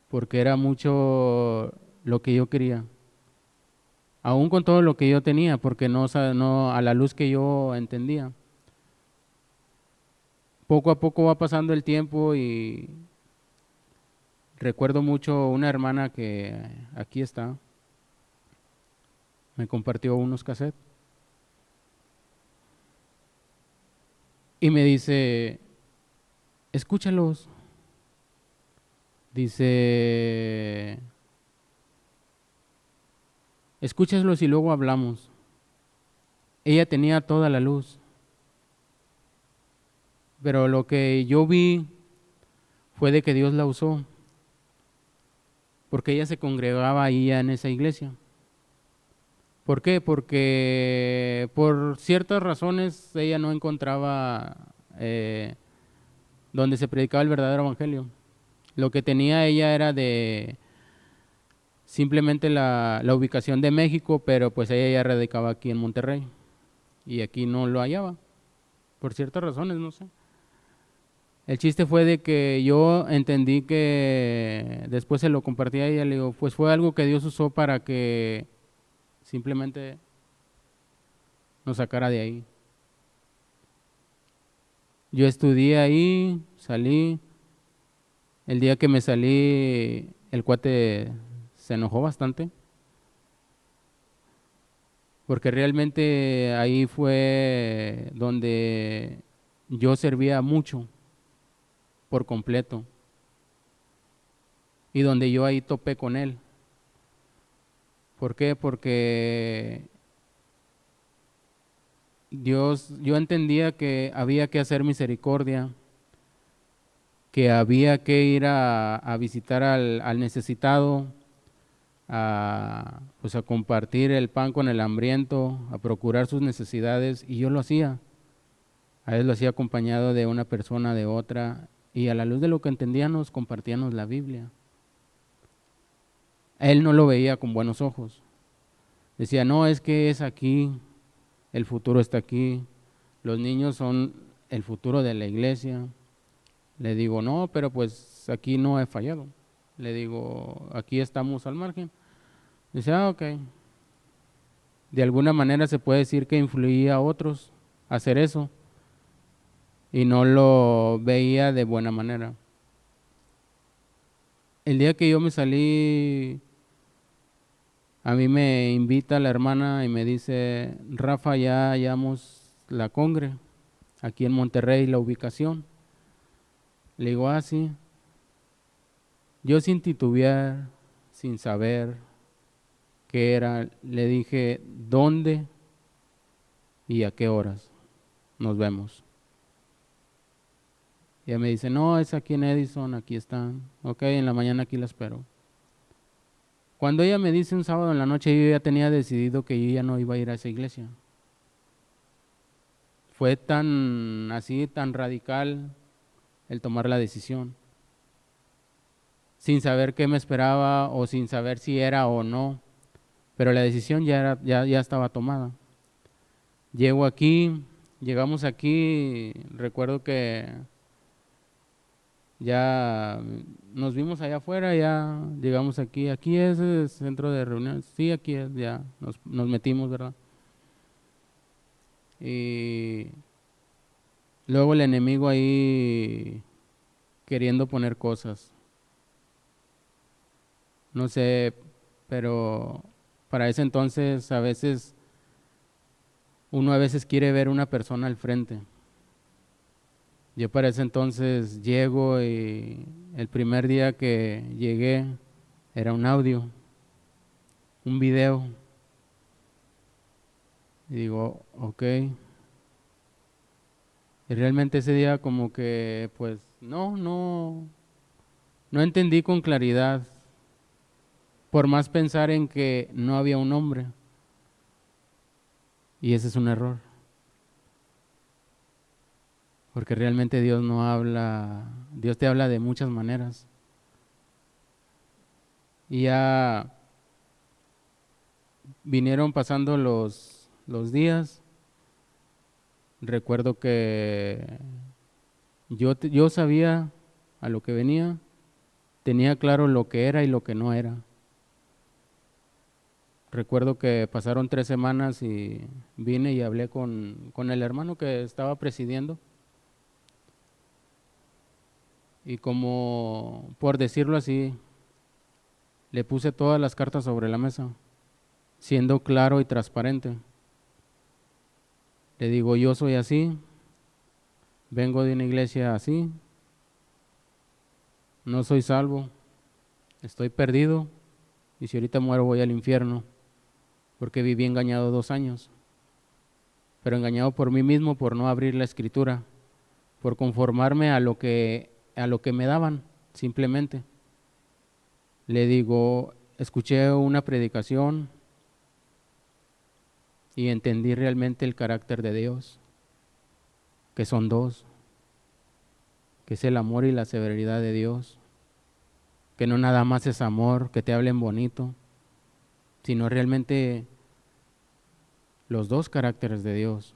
porque era mucho lo que yo quería. Aún con todo lo que yo tenía, porque no a la luz que yo entendía. Poco a poco va pasando el tiempo y recuerdo mucho una hermana que aquí está, me compartió unos cassettes y me dice, escúchalos. Dice, escúchalos y luego hablamos. Ella tenía toda la luz, pero lo que yo vi fue de que Dios la usó, porque ella se congregaba ahí en esa iglesia. ¿Por qué? Porque por ciertas razones ella no encontraba donde se predicaba el verdadero evangelio. Lo que tenía ella era de simplemente la ubicación de México, pero pues ella ya radicaba aquí en Monterrey y aquí no lo hallaba, por ciertas razones, no sé. El chiste fue de que yo entendí que después se lo compartí a ella, le digo, pues fue algo que Dios usó para que simplemente nos sacara de ahí. Yo estudié ahí, salí. El día que me salí, el cuate se enojó bastante, porque realmente ahí fue donde yo servía mucho, por completo, y donde yo ahí topé con él. ¿Por qué? Porque yo entendía que había que hacer misericordia, que había que ir a visitar al necesitado, pues a compartir el pan con el hambriento, a procurar sus necesidades, y yo lo hacía. A veces lo hacía acompañado de una persona, de otra, y a la luz de lo que entendíamos, compartíamos la Biblia. Él no lo veía con buenos ojos. Decía, no, es que es aquí, el futuro está aquí, los niños son el futuro de la iglesia. Le digo, no, pero pues aquí no he fallado. Le digo, aquí estamos al margen. Dice, ok. De alguna manera se puede decir que influía a otros a hacer eso y no lo veía de buena manera. El día que yo me salí, a mí me invita la hermana y me dice, Rafa, ya hallamos la congre, aquí en Monterrey, la ubicación. Le digo, ah, sí. Yo sin titubear, sin saber qué era, le dije, ¿dónde y a qué horas nos vemos? Y ella me dice, no, es aquí en Edison, aquí están. Ok, en la mañana aquí la espero. Cuando ella me dice un sábado en la noche, yo ya tenía decidido que yo ya no iba a ir a esa iglesia. Fue tan así, tan radical el tomar la decisión. sin saber qué me esperaba o sin saber si era o no, pero la decisión ya estaba tomada. Llegamos aquí, recuerdo que ya nos vimos allá afuera, ya llegamos aquí es el centro de reuniones, sí, aquí es, ya nos metimos, ¿verdad? Y luego el enemigo ahí queriendo poner cosas, no sé, pero para ese entonces uno a veces quiere ver una persona al frente. Yo para ese entonces llego y el primer día que llegué era un audio, un video. Y digo, ok. Y realmente ese día como que pues no entendí con claridad, por más pensar en que no había un hombre. Y ese es un error. Porque realmente Dios no habla, Dios te habla de muchas maneras. Y ya vinieron pasando los días. Recuerdo que yo sabía a lo que venía, tenía claro lo que era y lo que no era. Recuerdo que pasaron 3 semanas y vine y hablé con el hermano que estaba presidiendo. Y como, por decirlo así, le puse todas las cartas sobre la mesa, siendo claro y transparente. Le digo, yo soy así, vengo de una iglesia así, no soy salvo, estoy perdido y si ahorita muero voy al infierno, porque viví engañado 2 años, pero engañado por mí mismo por no abrir la escritura, por conformarme a lo que me daban, simplemente. Le digo, escuché una predicación y entendí realmente el carácter de Dios, que son dos, que es el amor y la severidad de Dios, que no nada más es amor, que te hablen bonito, sino realmente los dos caracteres de Dios.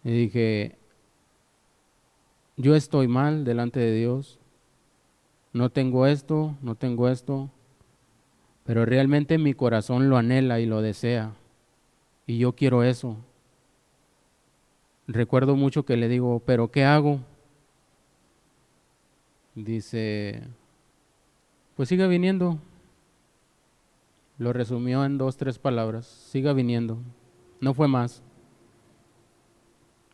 Y dije, yo estoy mal delante de Dios, no tengo esto, no tengo esto, pero realmente mi corazón lo anhela y lo desea, y yo quiero eso. Recuerdo mucho que le digo, pero ¿qué hago? Dice, pues siga viniendo. Lo resumió en 2, 3 palabras, siga viniendo. No fue más.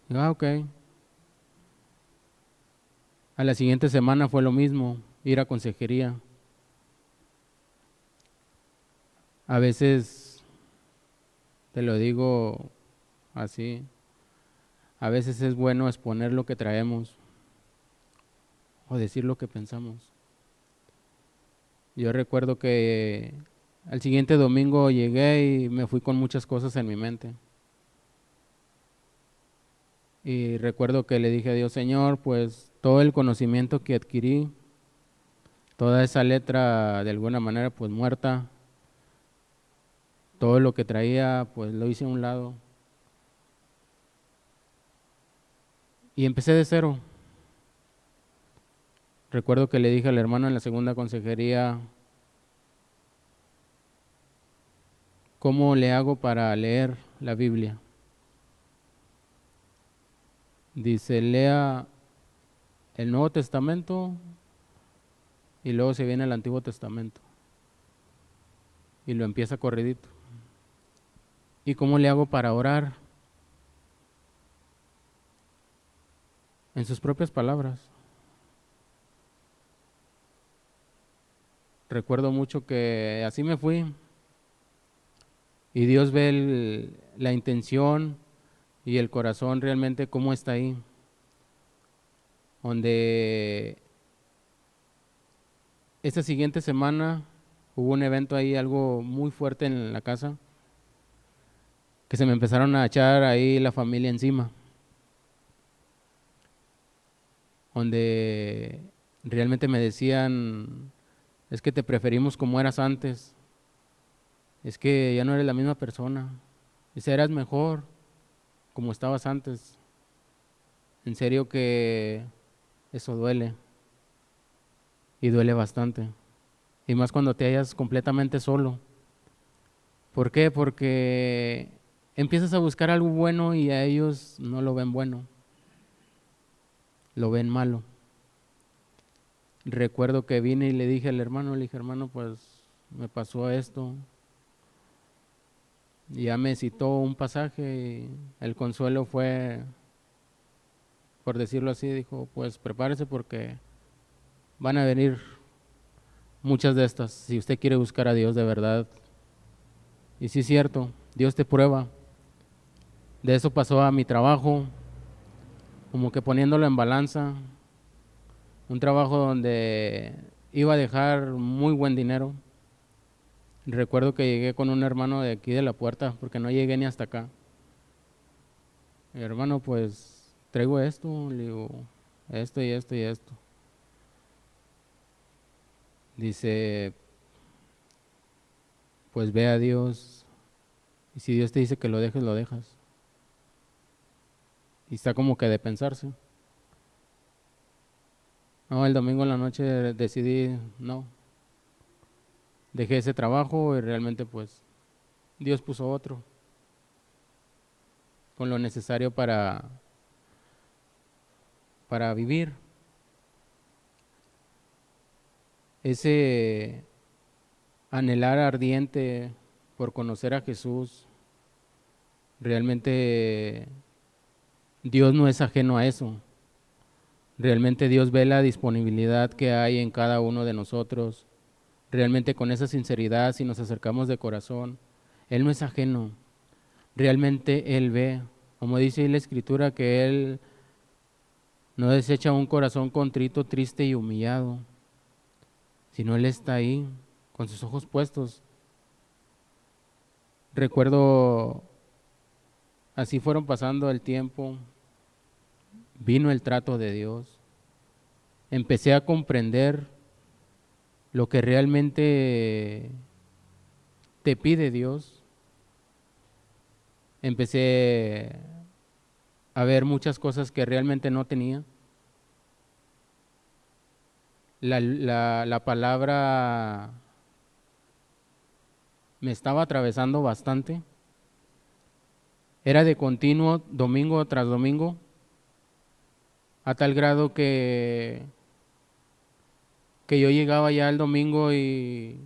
Digo, ok. A la siguiente semana fue lo mismo, ir a consejería. A veces, te lo digo así, a veces es bueno exponer lo que traemos o decir lo que pensamos. Yo recuerdo que al siguiente domingo llegué y me fui con muchas cosas en mi mente. Y recuerdo que le dije a Dios, Señor, pues todo el conocimiento que adquirí, toda esa letra de alguna manera pues muerta, todo lo que traía pues lo hice a un lado. Y empecé de cero. Recuerdo que le dije al hermano en la segunda consejería, ¿cómo le hago para leer la Biblia? Dice, lea el Nuevo Testamento y luego se viene el Antiguo Testamento. Y lo empieza corridito. ¿Y cómo le hago para orar? En sus propias palabras. Recuerdo mucho que así me fui. Y Dios ve la intención y el corazón realmente cómo está ahí. Donde esta siguiente semana hubo un evento ahí, algo muy fuerte en la casa, que se me empezaron a echar ahí la familia encima. Donde Realmente me decían, es que te preferimos como eras antes, es que ya no eres la misma persona, es eras mejor como estabas antes. En serio que eso duele y duele bastante. Y más cuando te hallas completamente solo. ¿Por qué? Porque empiezas a buscar algo bueno y a ellos no lo ven bueno, lo ven malo. Recuerdo que vine y le dije al hermano, le dije, hermano, pues me pasó esto. Y ya me citó un pasaje y el consuelo fue, por decirlo así, dijo, pues prepárese porque van a venir muchas de estas, si usted quiere buscar a Dios de verdad. Y sí es cierto, Dios te prueba. De eso pasó a mi trabajo, como que poniéndolo en balanza, un trabajo donde iba a dejar muy buen dinero. Recuerdo que llegué con un hermano de aquí de la puerta, porque no llegué ni hasta acá. Mi hermano, pues traigo esto, le digo, esto y esto y esto. Dice, pues ve a Dios, y si Dios te dice que lo dejes, lo dejas. Y está como que de pensarse. No, el domingo en la noche decidí, no, dejé ese trabajo y realmente pues Dios puso otro, con lo necesario para vivir. Ese anhelar ardiente por conocer a Jesús, realmente Dios no es ajeno a eso. Realmente Dios ve la disponibilidad que hay en cada uno de nosotros. Realmente con esa sinceridad, si nos acercamos de corazón, Él no es ajeno. Realmente Él ve, como dice la Escritura, que Él no desecha un corazón contrito, triste y humillado, sino Él está ahí, con sus ojos puestos. Recuerdo, así fueron pasando el tiempo, vino el trato de Dios, empecé a comprender lo que realmente te pide Dios, empecé a ver muchas cosas que realmente no tenía. La palabra me estaba atravesando bastante. Era de continuo, domingo tras domingo, a tal grado que yo llegaba ya el domingo y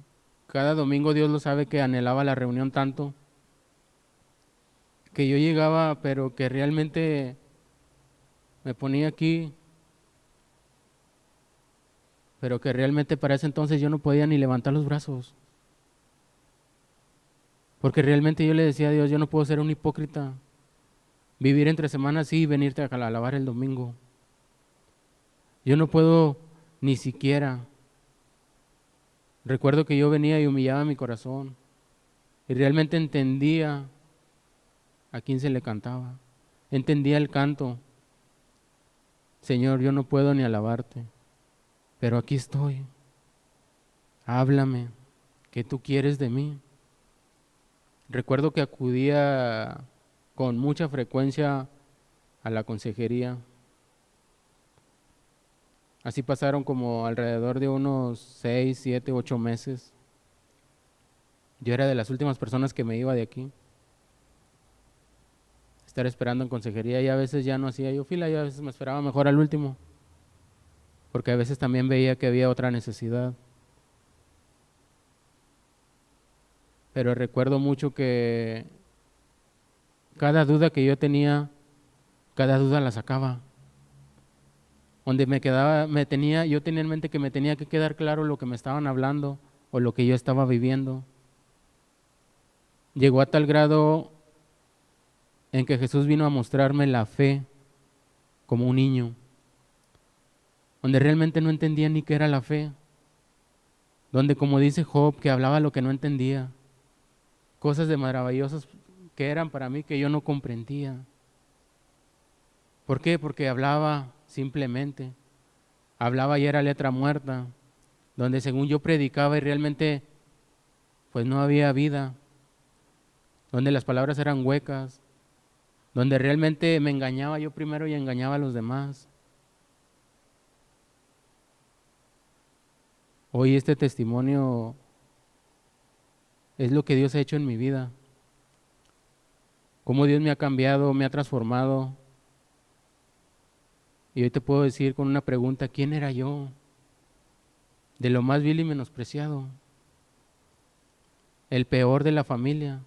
cada domingo Dios lo sabe que anhelaba la reunión tanto, que yo llegaba, pero que realmente me ponía aquí, pero que realmente para ese entonces yo no podía ni levantar los brazos. Porque realmente yo le decía a Dios, yo no puedo ser un hipócrita, vivir entre semanas sí y venirte a alabar el domingo. Yo no puedo ni siquiera. Recuerdo que yo venía y humillaba mi corazón y realmente entendía a quién se le cantaba. Entendía el canto. Señor, yo no puedo ni alabarte, pero aquí estoy. Háblame, ¿qué tú quieres de mí? Recuerdo que acudía con mucha frecuencia a la consejería. Así pasaron como alrededor de unos 6, 7, 8 meses. Yo era de las últimas personas que me iba de aquí. Estar esperando en consejería y a veces ya no hacía yo fila y a veces me esperaba mejor al último. Porque a veces también veía que había otra necesidad. Pero recuerdo mucho que cada duda que yo tenía, cada duda la sacaba. Donde me quedaba, yo tenía en mente que me tenía que quedar claro lo que me estaban hablando o lo que yo estaba viviendo. Llegó a tal grado en que Jesús vino a mostrarme la fe como un niño, donde realmente no entendía ni qué era la fe, donde como dice Job, que hablaba lo que no entendía, cosas de maravillosas que eran para mí que yo no comprendía. ¿Por qué? Porque hablaba simplemente. hablaba y era letra muerta, donde según yo predicaba y realmente pues no había vida, donde las palabras eran huecas, donde realmente me engañaba yo primero y engañaba a los demás. Hoy este testimonio es lo que Dios ha hecho en mi vida, cómo Dios me ha cambiado, me ha transformado. Y hoy te puedo decir con una pregunta, ¿quién era yo? De lo más vil y menospreciado, el peor de la familia.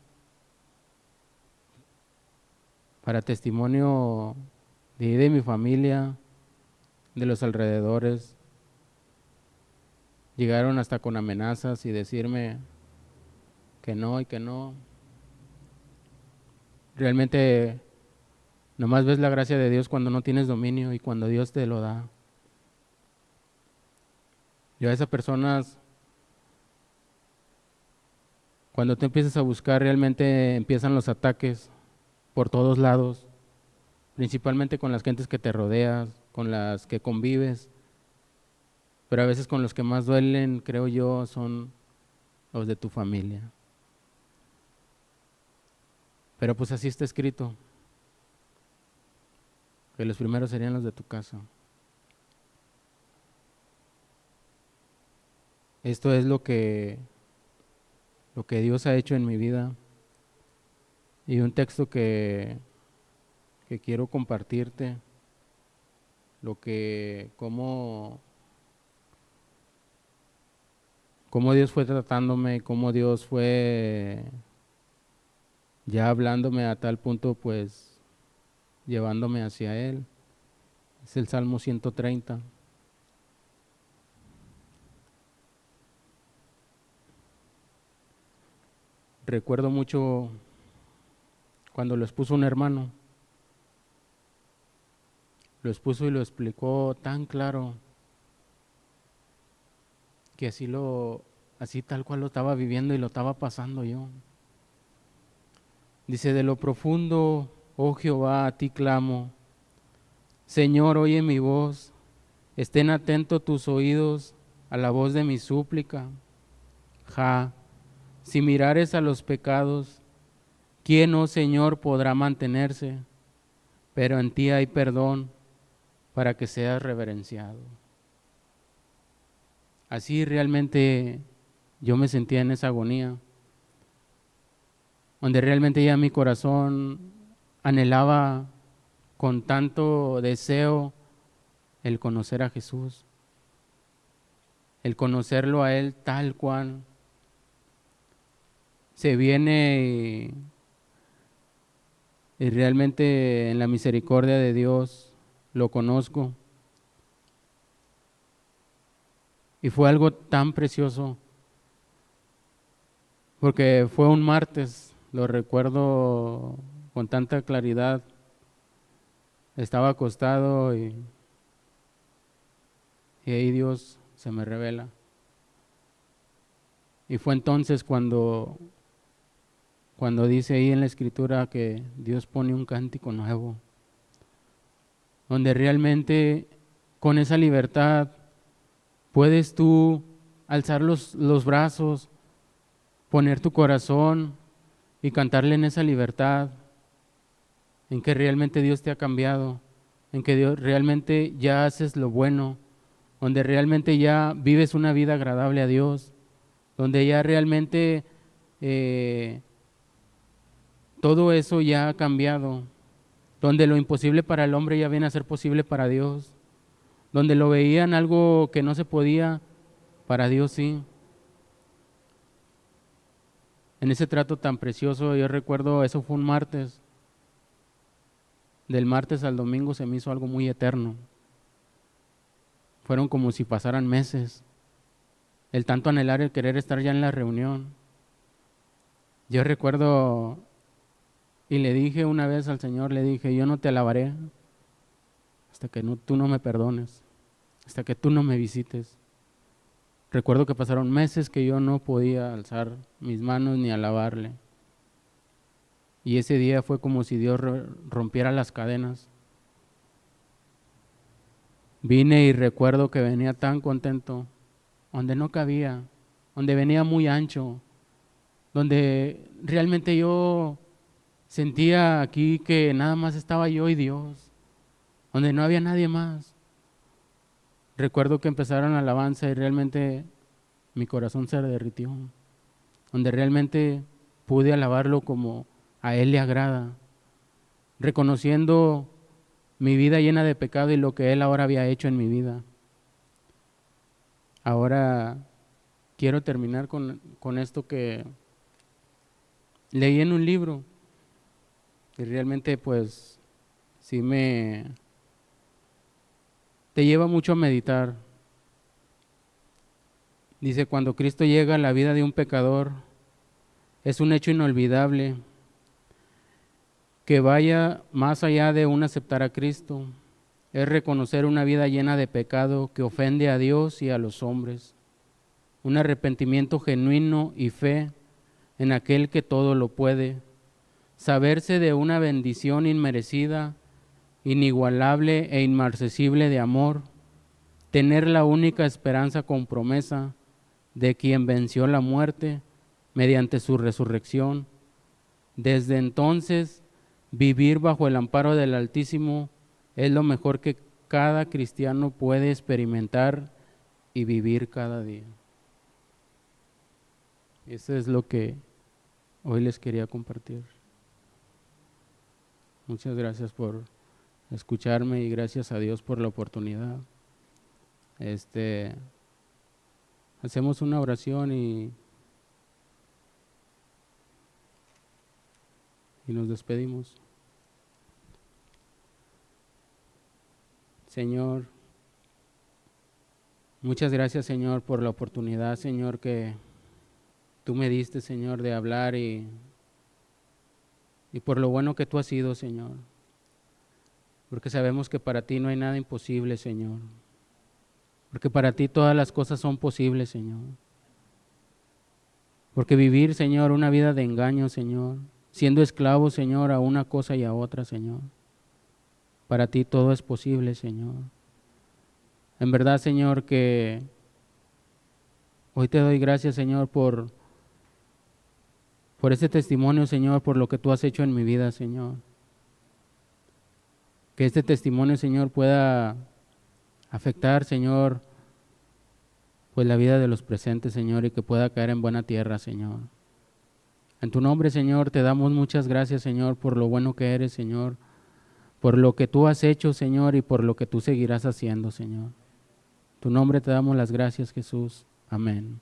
Para testimonio de mi familia, de los alrededores, llegaron hasta con amenazas y decirme que no y que no. Realmente nomás ves la gracia de Dios cuando no tienes dominio y cuando Dios te lo da. Yo a esas personas, cuando tú empiezas a buscar, realmente empiezan los ataques por todos lados, principalmente con las gentes que te rodeas, con las que convives, pero a veces con los que más duelen, creo yo, son los de tu familia. Pero pues así está escrito, que los primeros serían los de tu casa. Esto es lo que Dios ha hecho en mi vida. Y un texto que quiero compartirte, cómo Dios fue tratándome, cómo Dios fue ya hablándome a tal punto, pues llevándome hacia Él. Es el Salmo 130. Recuerdo mucho cuando lo expuso un hermano. Lo expuso y lo explicó tan claro que así tal cual lo estaba viviendo y lo estaba pasando yo. Dice, de lo profundo, oh Jehová, a ti clamo. Señor, oye mi voz. Estén atentos tus oídos a la voz de mi súplica. Si mirares a los pecados, ¿quién, oh Señor, podrá mantenerse? Pero en ti hay perdón para que seas reverenciado. Así realmente yo me sentía en esa agonía, donde realmente ya mi corazón anhelaba con tanto deseo el conocer a Jesús, el conocerlo a Él tal cual. Se viene y realmente en la misericordia de Dios lo conozco. Y fue algo tan precioso, porque fue un martes, lo recuerdo con tanta claridad. Estaba acostado y ahí Dios se me revela. Y fue entonces cuando dice ahí en la escritura que Dios pone un cántico nuevo, donde realmente con esa libertad puedes tú alzar los brazos, poner tu corazón y cantarle en esa libertad, en que realmente Dios te ha cambiado, en que Dios realmente ya haces lo bueno, donde realmente ya vives una vida agradable a Dios, donde ya realmente todo eso ya ha cambiado, donde lo imposible para el hombre ya viene a ser posible para Dios, donde lo veían algo que no se podía, para Dios sí. En ese trato tan precioso, yo recuerdo, eso fue un martes. Del martes al domingo se me hizo algo muy eterno. Fueron como si pasaran meses. El tanto anhelar, el querer estar ya en la reunión. Yo recuerdo y le dije una vez al Señor, le dije, yo no te alabaré hasta que tú no me perdones, hasta que tú no me visites. Recuerdo que pasaron meses que yo no podía alzar mis manos ni alabarle. Y ese día fue como si Dios rompiera las cadenas. Vine y recuerdo que venía tan contento, donde no cabía, donde venía muy ancho, donde realmente yo sentía aquí que nada más estaba yo y Dios, donde no había nadie más. Recuerdo que empezaron la alabanza y realmente mi corazón se derritió, donde realmente pude alabarlo como a Él le agrada, reconociendo mi vida llena de pecado y lo que Él ahora había hecho en mi vida. Ahora quiero terminar con esto que leí en un libro y realmente pues sí te lleva mucho a meditar. Dice, cuando Cristo llega a la vida de un pecador, es un hecho inolvidable que vaya más allá de un aceptar a Cristo. Es reconocer una vida llena de pecado que ofende a Dios y a los hombres. Un arrepentimiento genuino y fe en aquel que todo lo puede. Saberse de una bendición inmerecida, inigualable e inmarcesible de amor. Tener la única esperanza con promesa de quien venció la muerte mediante su resurrección. Desde entonces, vivir bajo el amparo del Altísimo es lo mejor que cada cristiano puede experimentar y vivir cada día. Eso es lo que hoy les quería compartir. Muchas gracias por escucharme y gracias a Dios por la oportunidad. Hacemos una oración y nos despedimos. Señor, muchas gracias, Señor, por la oportunidad, Señor, que tú me diste, Señor, de hablar y por lo bueno que tú has sido, Señor. Porque sabemos que para ti no hay nada imposible, Señor. Porque para ti todas las cosas son posibles, Señor. Porque vivir, Señor, una vida de engaño, Señor, siendo esclavo, Señor, a una cosa y a otra, Señor. Para ti todo es posible, Señor. En verdad, Señor, que hoy te doy gracias, Señor, por este testimonio, Señor, por lo que tú has hecho en mi vida, Señor. Que este testimonio, Señor, pueda afectar, Señor, pues la vida de los presentes, Señor, y que pueda caer en buena tierra, Señor. En tu nombre, Señor, te damos muchas gracias, Señor, por lo bueno que eres, Señor, por lo que tú has hecho, Señor, y por lo que tú seguirás haciendo, Señor. En tu nombre te damos las gracias, Jesús. Amén.